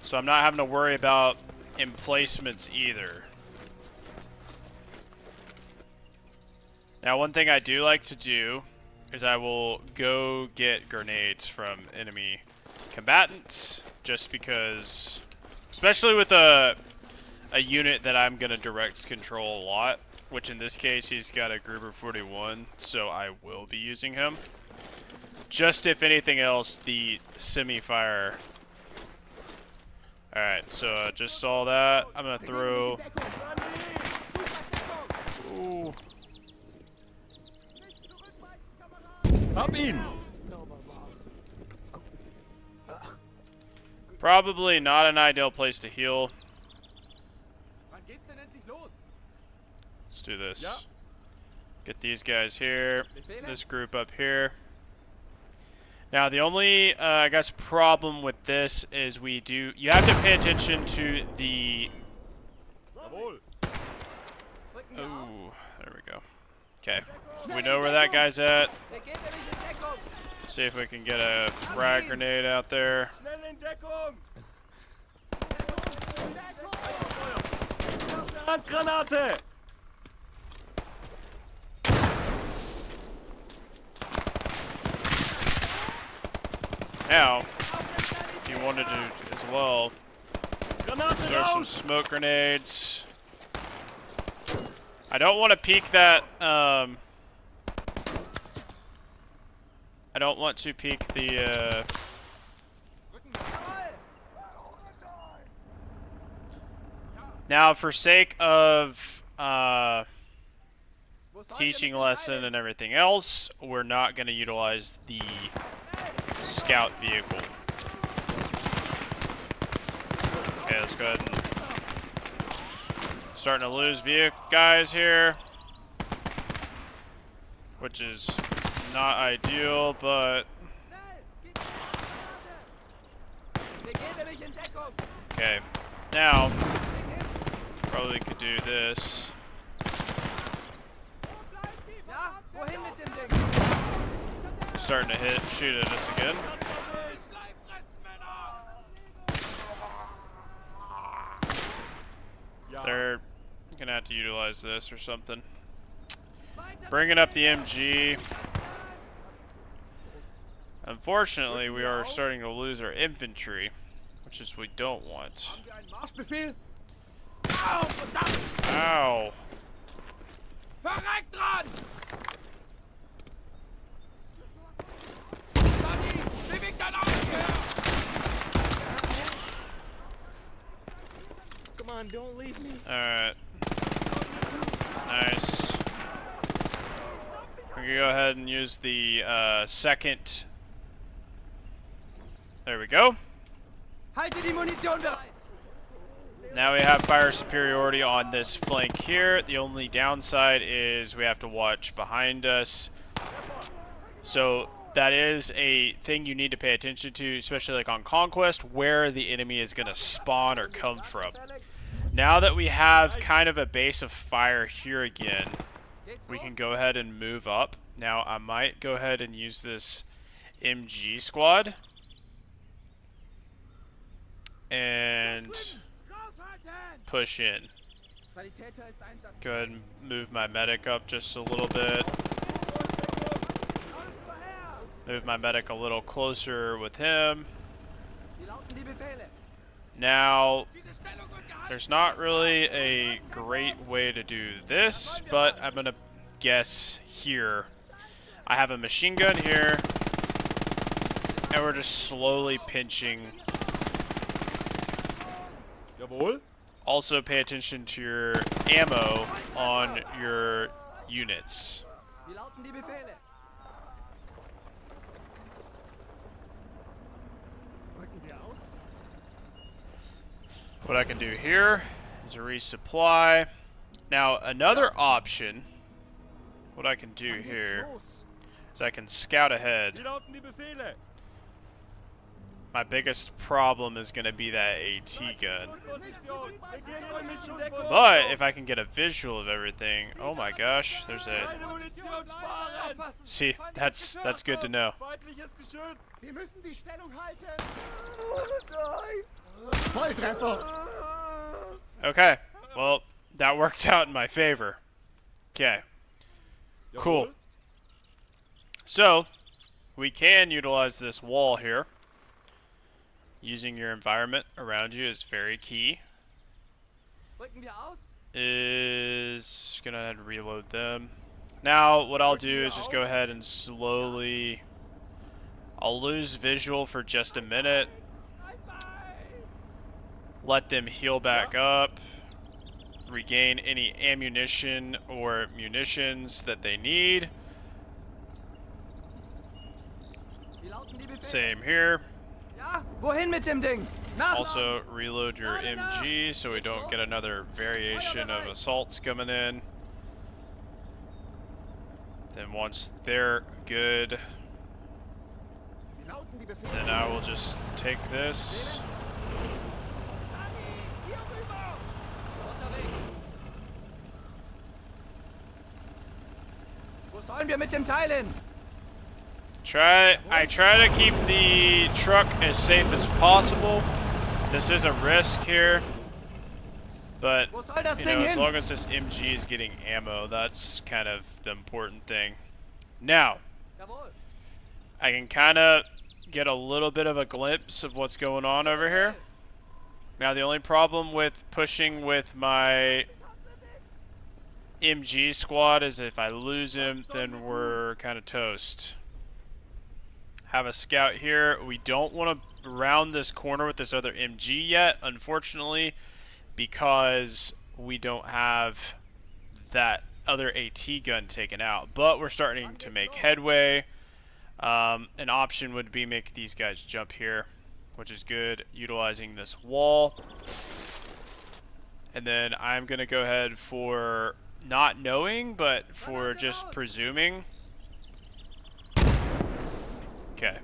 so I'm not having to worry about emplacements either. Now one thing I do like to do is I will go get grenades from enemy combatants, just because, especially with a unit that I'm gonna direct control a lot, which in this case he's got a Gruber 41, so I will be using him. just if anything else, the semi-fire. Alright, so I just saw that. I'm gonna throw... Ooh. Hab ihn! Probably not an ideal place to heal. Wann geht's denn endlich los? Let's do this. Yeah. Get these guys here. Befehle? This group up here. Now the only, I guess, problem with this is you have to pay attention to the... Jawohl! Rücken wir auf. Oh, there we go. Okay, we know where that guy's at. Begebe mich in Deckung. See if we can get a frag grenade out there. Schnell in Deckung! Handgranate! Now, if you wanted to as well, Granate there's some raus! smoke grenades. I don't want to peek that, I don't want to peek the, Now, for sake of, Wo sollt ihr teaching mich lesson denn and everything else, we're not going to utilize the scout vehicle. Okay, let's go ahead and starting to lose guys here, which is not ideal, but Begebe mich in Deckung. okay. Now, probably could do this. Ja, wohin mit dem Ding? Starting to shoot at us again. Ja. They're gonna have to utilize this or something. Bringing up the MG. Unfortunately, we are starting to lose our infantry, which is we don't want. Haben wir einen Marschbefehl? Ow. Verreck dran! Sani, beweg dein Auge her! Come on, don't leave me. Alright. Nice. We can go ahead and use the second. There we go. Halte die Munition bereit! Now we have fire superiority on this flank here. The only downside is we have to watch behind us. So that is a thing you need to pay attention to, especially like on Conquest, where the enemy is going to spawn or come from. Now that we have kind of a base of fire here again, we can go ahead and move up. Now I might go ahead and use this MG squad. And push in. Sanitäter ist Einsatz. Go ahead and move my medic up just a little bit. Move my medic a little closer with him. Wie lauten die Befehle? Now, there's not really a great way to do this, but I'm going to guess here. I have a machine gun here, and we're just slowly pinching. Jawohl. Also pay attention to your ammo on your units. Wie lauten die Befehle? Rücken wir aus. What I can do here is resupply. Now, another option, what I can do here is I can scout ahead. Wie lauten die Befehle? My biggest problem is going to be that AT gun. Position. Begebe mich in Deckung. But if I can get a visual of everything, oh my gosh, there's a... Keine Munition sparen! See, that's good to know. Feindliches Geschütz! Wir müssen die Stellung halten. Volltreffer! Okay, well, that worked out in my favor. Okay, cool. Jawohl. So, we can utilize this wall here. Using your environment around you is very key. Rücken wir aus. Is gonna have to reload them. Now, what I'll do is just go ahead and slowly I'll lose visual for just a minute. Let them heal back up. Regain any ammunition or munitions that they need. Wie lauten die Befehle? Same here. Ja, wohin mit dem Ding? Nachladen! Also, reload your MG so we don't get another variation of assaults coming in. Then once they're good, Wie lauten die Befehle? then I will just take this. Hier rüber! Unterwegs! Wo sollen wir mit dem Teil hin? I try to keep the truck as safe as possible. This is a risk here, but Wo soll das you Ding know, as hin? long as this MG is getting ammo, that's kind of the important thing. Now, Jawohl. I can kind of get a little bit of a glimpse of what's going on over here. Now, the only problem with pushing with my MG squad is if I lose him, then we're kind of toast. Have a scout here. We don't want to round this corner with this other MG yet, unfortunately, because we don't have that other AT gun taken out. But we're starting to make headway. An option would be make these guys jump here, which is good, utilizing this wall. And then I'm going to go ahead for not knowing, but for just presuming. Okay.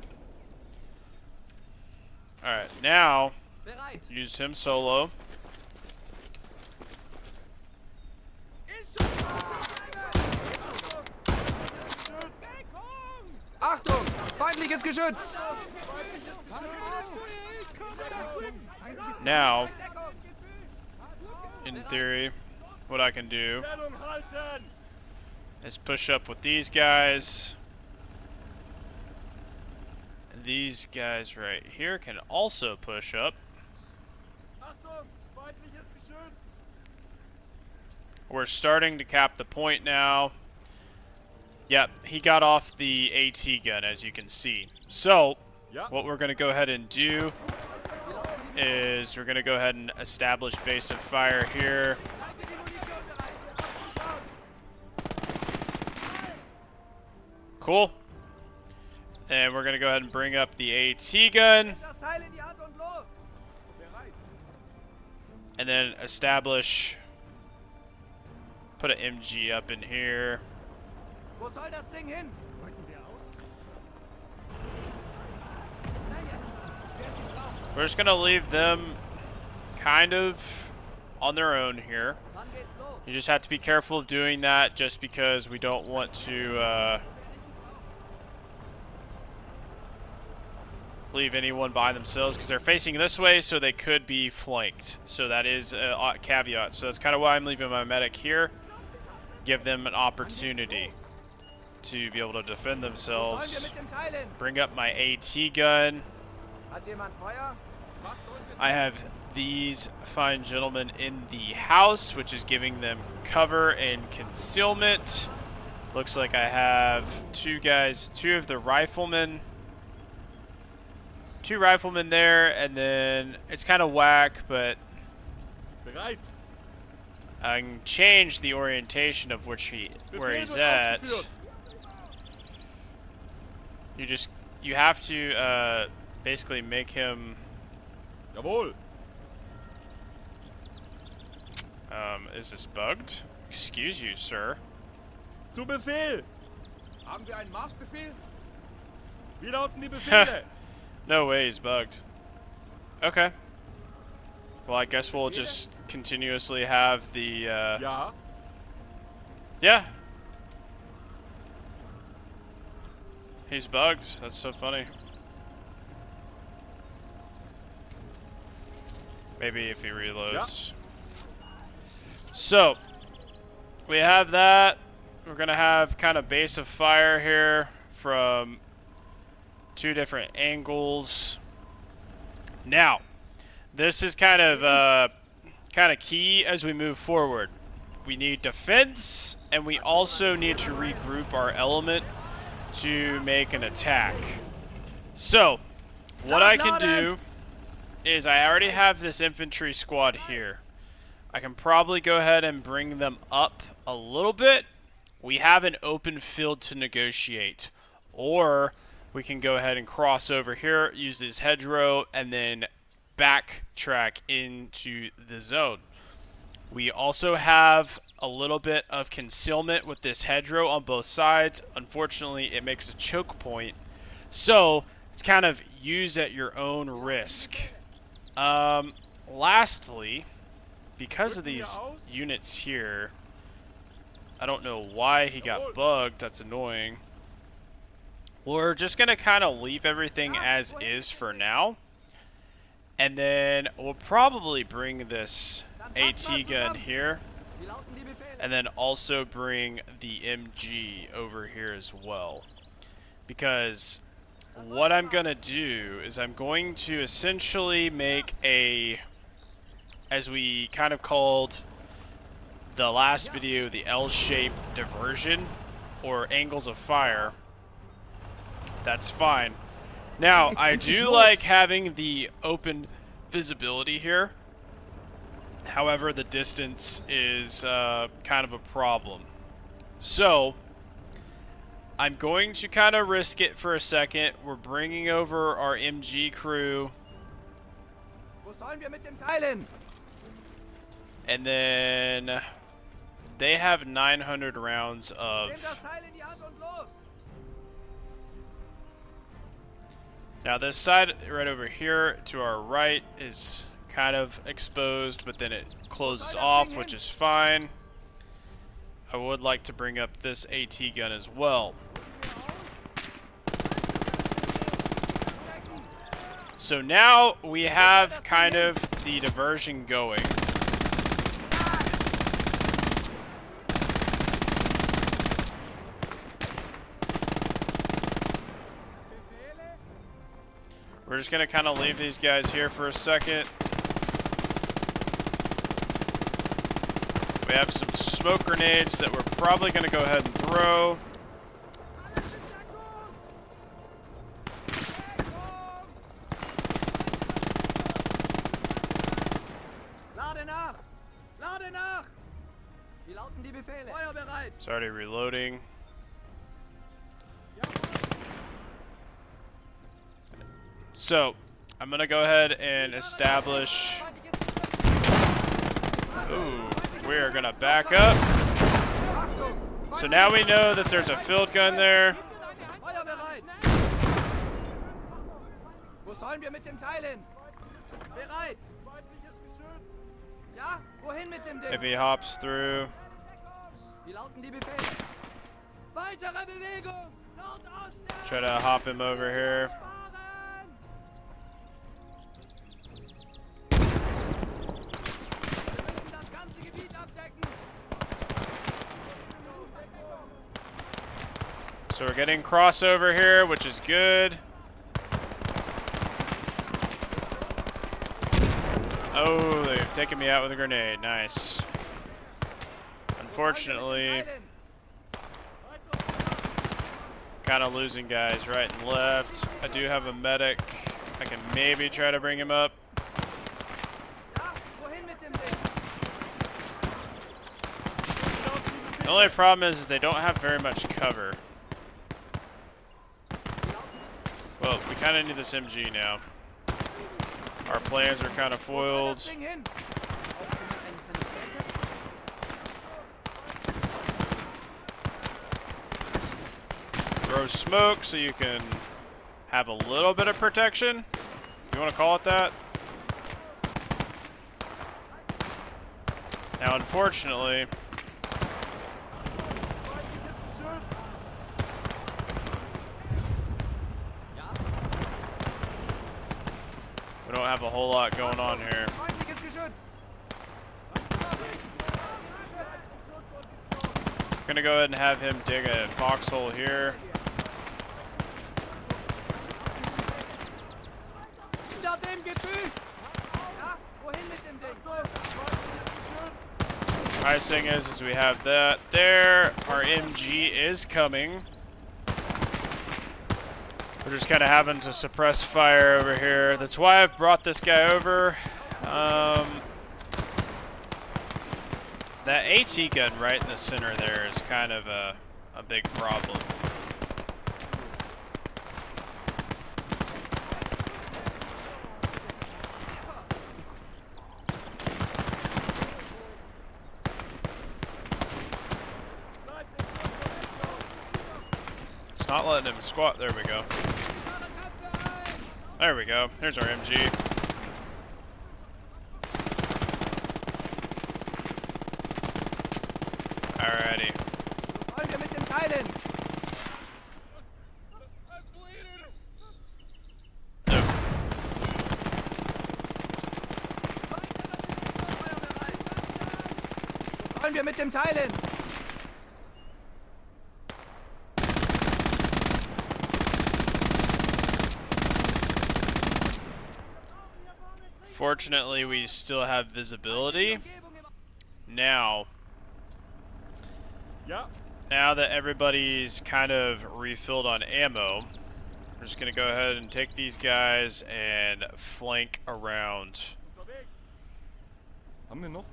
Alright, now, Bereit. use him solo. Achtung! Feindliches Geschütz! Now, in theory, what I can do Stellung halten! is push up with these guys. These guys right here can also push up. Achtung! Feindliches Geschütz! We're starting to cap the point now. Yep, he got off the AT gun, as you can see. So, Ja. what we're going to go ahead and do is we're going to go ahead and establish base of fire here. Cool. And we're going to go ahead and bring up the AT gun. Das Teil in die Hand und los! Bereit. And then establish, put an MG up in here. Wo soll das Ding hin? We're just gonna leave them kind of on their own here. Wann geht's los? You just have to be careful of doing that just because we don't want to leave anyone by themselves because they're facing this way, so they could be flanked. So that is a caveat. So that's kind of why I'm leaving my medic here. Give them an opportunity to be able to defend Wo sollen wir themselves. mit dem Teil hin? Bring up my AT gun. Hat jemand Feuer? I have these fine gentlemen in the house, which is giving them cover and concealment. Looks like I have two of the riflemen. Two riflemen there, and then it's kind of whack, but Bereit! I can change the orientation of where Befehl he's wird at. ausgeführt. You have to basically make him. Jawohl! Is this bugged? Excuse you, sir. Zu Befehl! Haben wir einen Marschbefehl? Wie lauten die Befehle? No way he's bugged. Okay. Well, I guess we'll just continuously have the, Ja. yeah. He's bugged. That's so funny. Maybe if he reloads. So, we have that. We're going to have kind of base of fire here from two different angles. Now, this is kind of key as we move forward. We need defense, and we also need to regroup our element to make an attack. So, what I can do is I already have this infantry squad here. I can probably go ahead and bring them up a little bit. We have an open field to negotiate. Or we can go ahead and cross over here, use this hedgerow, and then backtrack into the zone. We also have a little bit of concealment with this hedgerow on both sides. Unfortunately, it makes a choke point. So, it's kind of use at your own risk. Lastly, because of these units here, I don't know why he got bugged. That's annoying. We're just going to kind of leave everything as is for now. And then we'll probably bring this AT gun here. And then also bring the MG over here as well. Because what I'm going to do is I'm going to essentially make a, as we kind of called the last video, the L-shaped diversion or angles of fire. That's fine. Now, I do like having the open visibility here. However, the distance is kind of a problem. So, I'm going to kind of risk it for a second. We're bringing over our MG crew. Wo sollen wir mit dem Teil hin? And then they have 900 rounds of... Nimm das Teil in die Hand und los! Now this side right over here to our right is kind of exposed, but then it closes off, which is fine. I would like to bring up this AT gun as well. So now we have kind of the diversion going. We're just going to kind of leave these guys here for a second. We have some smoke grenades that we're probably going to go ahead and throw. Lade nach! Lade nach! Wie lauten die Befehle? Feuer bereit! It's already reloading. So, I'm going to go ahead and establish... Ooh, we're going to back up. So now we know that there's a field gun there. Feuer bereit! Wo sollen wir mit dem Teil hin? Bereit! Ja, wohin mit dem Ding? If he hops through. Wie lauten die Befehle? Weitere Bewegung! Nordosten! Try to hop him over here. Das ganze Gebiet abdecken! So we're getting crossover here, which is good. Oh, they've taken me out with a grenade. Nice. Unfortunately, kind of losing guys right and left. I do have a medic. I can maybe try to bring him up. Ja, wohin mit dem Ding? The only problem is they don't have very much cover. Well, we kind of need this MG now. Our plans are kind of Wo soll foiled. das Ding hin? Throw smoke so you can have a little bit of protection, if you want to call it that. Now, unfortunately, we don't have a whole lot going on here. Feindliches Geschütz! I'm gonna go ahead and have him dig a foxhole here. Hinter dem Gefühl! Ja, wohin mit dem Ding? Nice thing is we have that there. Our MG is coming. We're just kind of having to suppress fire over here. That's why I've brought this guy over. That AT gun right in the center there is kind of a big problem. It's not letting him squat. There we go. There we go. Here's our MG. Alrighty. Wollen wir mit den Teilen? Wollen wir mit dem Teilen? Fortunately, we still have visibility. Now Ja. Now that everybody's kind of refilled on ammo, we're just going to go ahead and take these guys and flank around. Haben wir noch?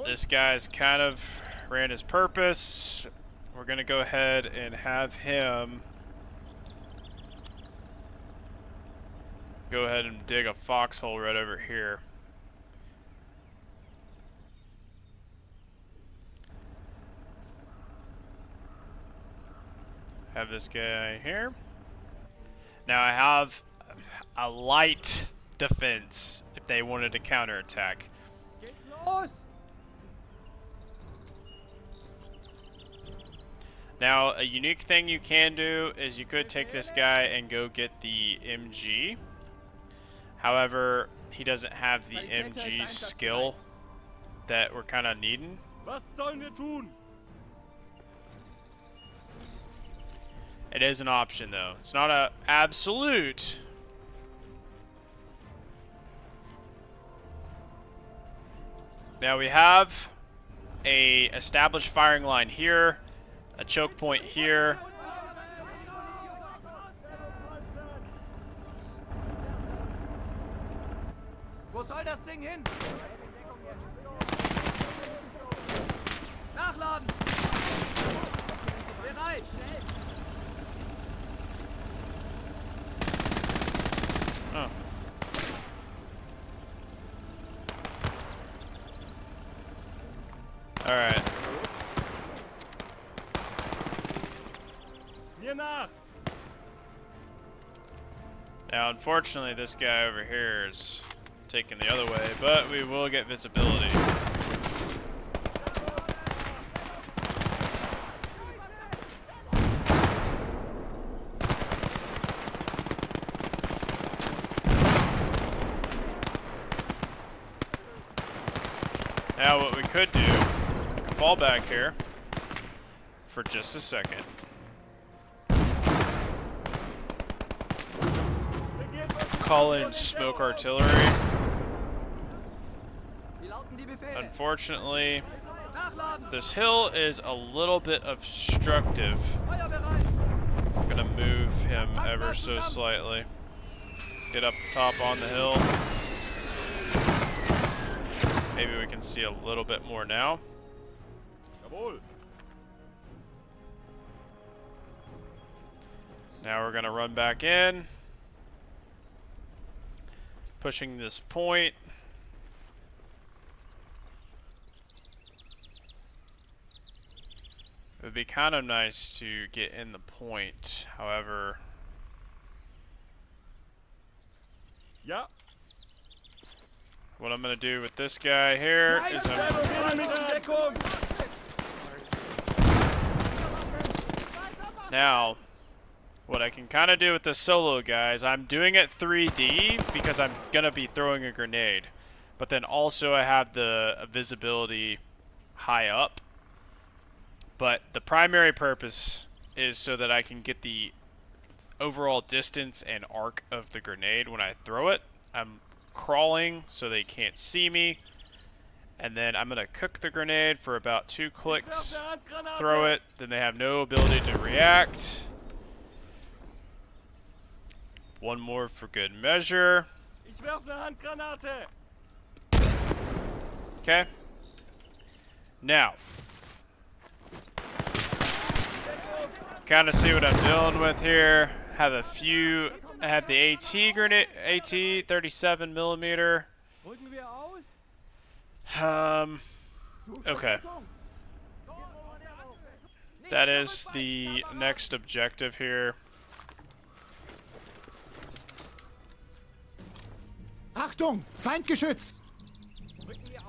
This guy's kind of ran his purpose. We're going to go ahead and have him go ahead and dig a foxhole right over here. Have this guy here. Now I have a light defense if they wanted to counterattack. Geht's los! Now a unique thing you can do is you could take this guy and go get the MG. However, he doesn't have the MG skill that we're kind of needing. Was sollen wir tun? It is an option though. It's not a absolute. Now we have a established firing line here, a choke point here. Wo soll das Ding hin? Nachladen! Bereit! Oh. All right. Mir nach! Now, unfortunately, this guy over here is taking the other way, but we will get visibility. Now what we could do, fall back here for just a second. Call in smoke artillery. Wie lauten die Befehle? Unfortunately, Nachladen! this hill is a little bit obstructive. Feuer bereit! I'm gonna move him ever so slightly. Get up top on the hill. Maybe we can see a little bit more now. Jawohl! Now we're gonna run back in. Pushing this point. It would be kind of nice to get in the point, however. Ja! What I'm gonna do with this guy here is now, what I can kind of do with this solo guy is I'm doing it 3D because I'm gonna be throwing a grenade, but then also I have the visibility high up. But the primary purpose is so that I can get the overall distance and arc of the grenade when I throw it. I'm crawling so they can't see me, and then I'm gonna cook the grenade for about 2 clicks, throw it, then they have no ability to react, one more for good measure. Ich werfe eine Handgranate. Okay. Now, kind of see what I'm dealing with here. Have a few. I have the AT grenade, AT 37 millimeter. Rücken wir aus. Okay. That is the next objective here. Achtung! Feindgeschütz!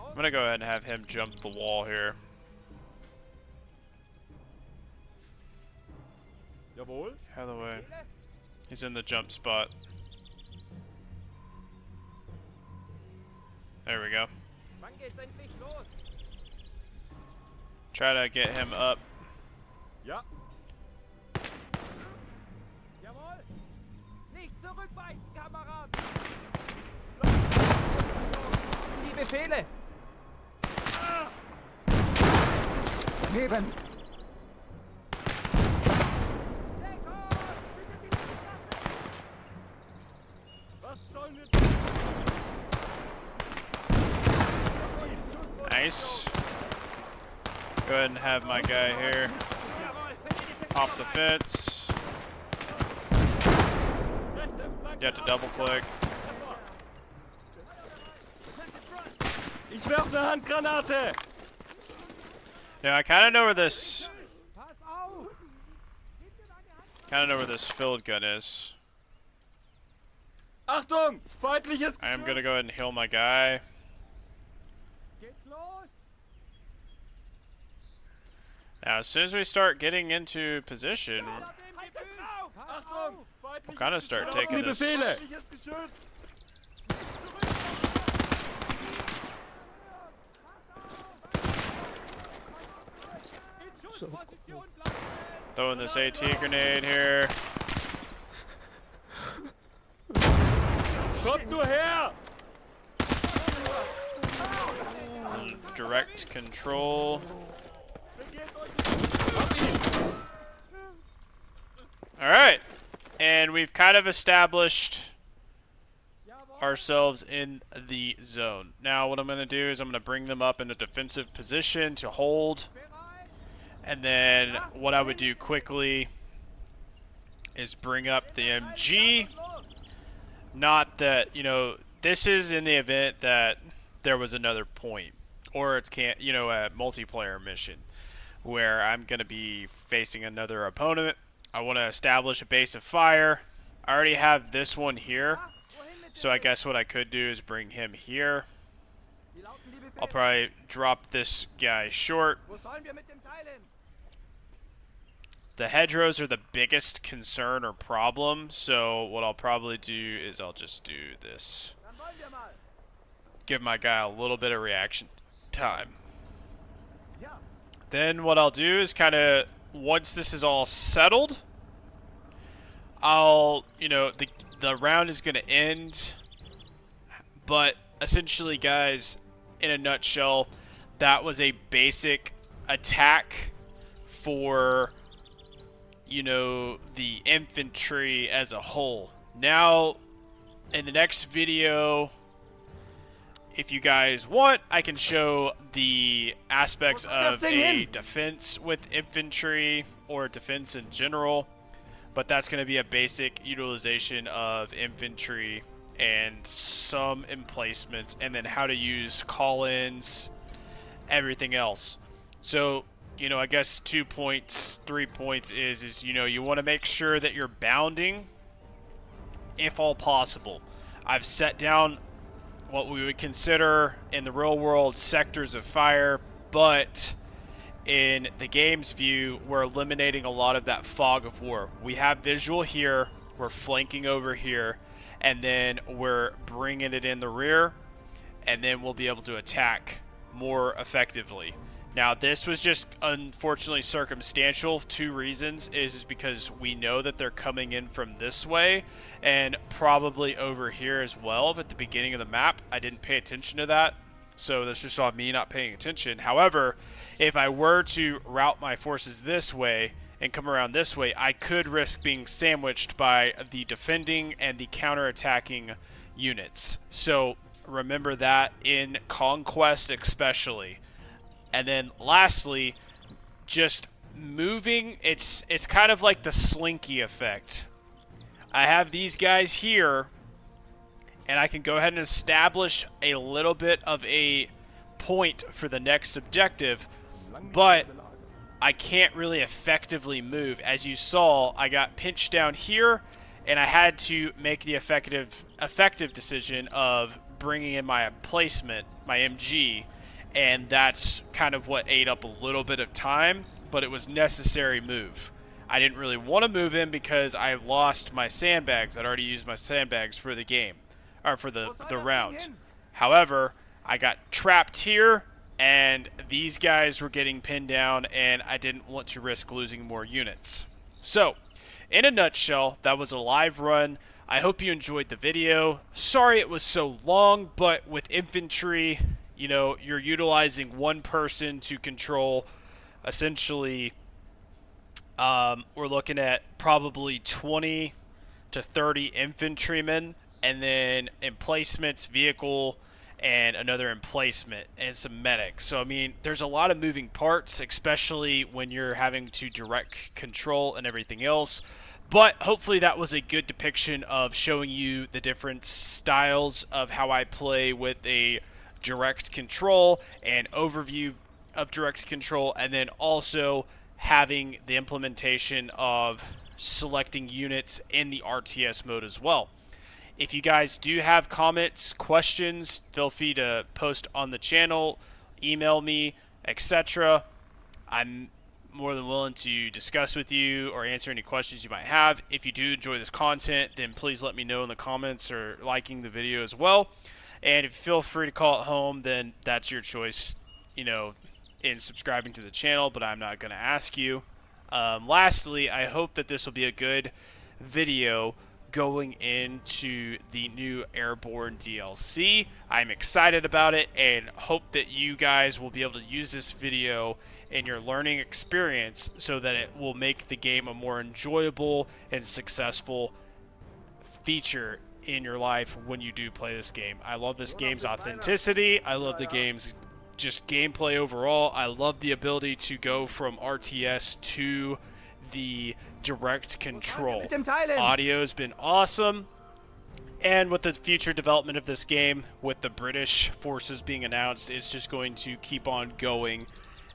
I'm gonna go ahead and have him jump the wall here. Jawohl. Out of the way. He's in the jump spot. There we go. Wann geht's endlich los? Try to get him up. Ja. Jawohl. Nicht zurückweichen, Kamerad. Die Befehle. Neben! Was sollen wir tun? Nice. Go ahead and have my guy here hop the fence. You have to double click. Ich werfe eine Handgranate. Yeah, I kind of know where this. Pass auf. Kind of know where this field gun is. Achtung! Feindliches I am gonna go ahead and heal my guy. Geht's los? Now, as soon as we start getting into position, Achtung! we'll kind of start Feindliches taking this. Befehle. Feindliches Geschütz. Schussposition bleiben. Throwing this AT grenade here. Kommt nur her! Direct control. Alright. And we've kind of established ourselves in the zone. Now what I'm going to do is I'm going to bring them up in a defensive position to hold. And then what I would do quickly is bring up the MG. Not that, you know, this is in the event that there was another point. Or it's a multiplayer mission where I'm going to be facing another opponent. I want to establish a base of fire. I already have this one here. So I guess what I could do is bring him here. I'll probably drop this guy short. Wo sollen wir mit dem Teil hin? The hedgerows are the biggest concern or problem, so what I'll probably do is I'll just do this. Dann wollen wir mal. Give my guy a little bit of reaction time. Ja. Then what I'll do is kind of, once this is all settled, I'll, the round is going to end, but essentially, guys, in a nutshell, that was a basic attack for the infantry as a whole. Now, in the next video, if you guys want, I can show the aspects of a defense with infantry or defense in general, but that's going to be a basic utilization of infantry and some emplacements, and then how to use call-ins, everything else. So, I guess 2 points, 3 points is you want to make sure that you're bounding, if all possible. I've set down what we would consider in the real world sectors of fire, but in the game's view, we're eliminating a lot of that fog of war. We have visual here, we're flanking over here, and then we're bringing it in the rear, and then we'll be able to attack more effectively. Now, this was just unfortunately circumstantial. 2 reasons is because we know that they're coming in from this way and probably over here as well. But at the beginning of the map, I didn't pay attention to that. So that's just on me not paying attention. However, if I were to route my forces this way and come around this way, I could risk being sandwiched by the defending and the counterattacking units. So remember that in Conquest especially. And then lastly, just moving, it's kind of like the slinky effect. I have these guys here, and I can go ahead and establish a little bit of a point for the next objective, but I can't really effectively move. As you saw, I got pinched down here, and I had to make the effective decision of bringing in my emplacement, my MG, and that's kind of what ate up a little bit of time, but it was necessary move. I didn't really want to move in because I lost my sandbags. I'd already used my sandbags for the game, or for the round. However, I got trapped here, and these guys were getting pinned down, and I didn't want to risk losing more units. So, in a nutshell, that was a live run. I hope you enjoyed the video. Sorry it was so long, but with infantry, you know, you're utilizing one person to control essentially, we're looking at probably 20 to 30 infantrymen, and then emplacements, vehicle, and another emplacement, and some medics. So, I mean, there's a lot of moving parts, especially when you're having to direct control and everything else. But hopefully that was a good depiction of showing you the different styles of how I play with a direct control and overview of direct control, and then also having the implementation of selecting units in the RTS mode as well. If you guys do have comments, questions, feel free to post on the channel, email me, etc. I'm more than willing to discuss with you or answer any questions you might have. If you do enjoy this content, then please let me know in the comments or liking the video as well. And if you feel free to call it home, then that's your choice, you know, in subscribing to the channel, but I'm not going to ask you. Lastly, I hope that this will be a good video going into the new Airborne DLC. I'm excited about it and hope that you guys will be able to use this video in your learning experience so that it will make the game a more enjoyable and successful feature in your life when you do play this game. I love this game's authenticity. I love the game's just gameplay overall. I love the ability to go from RTS to the direct control. Audio's been awesome, and with the future development of this game, with the British forces being announced, it's just going to keep on going.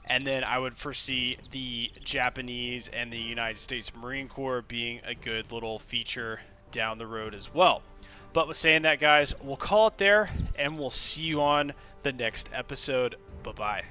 And then I would foresee the Japanese and the United States Marine Corps being a good little feature down the road as well. But with saying that, guys, we'll call it there, and we'll see you on the next episode. Bye-bye.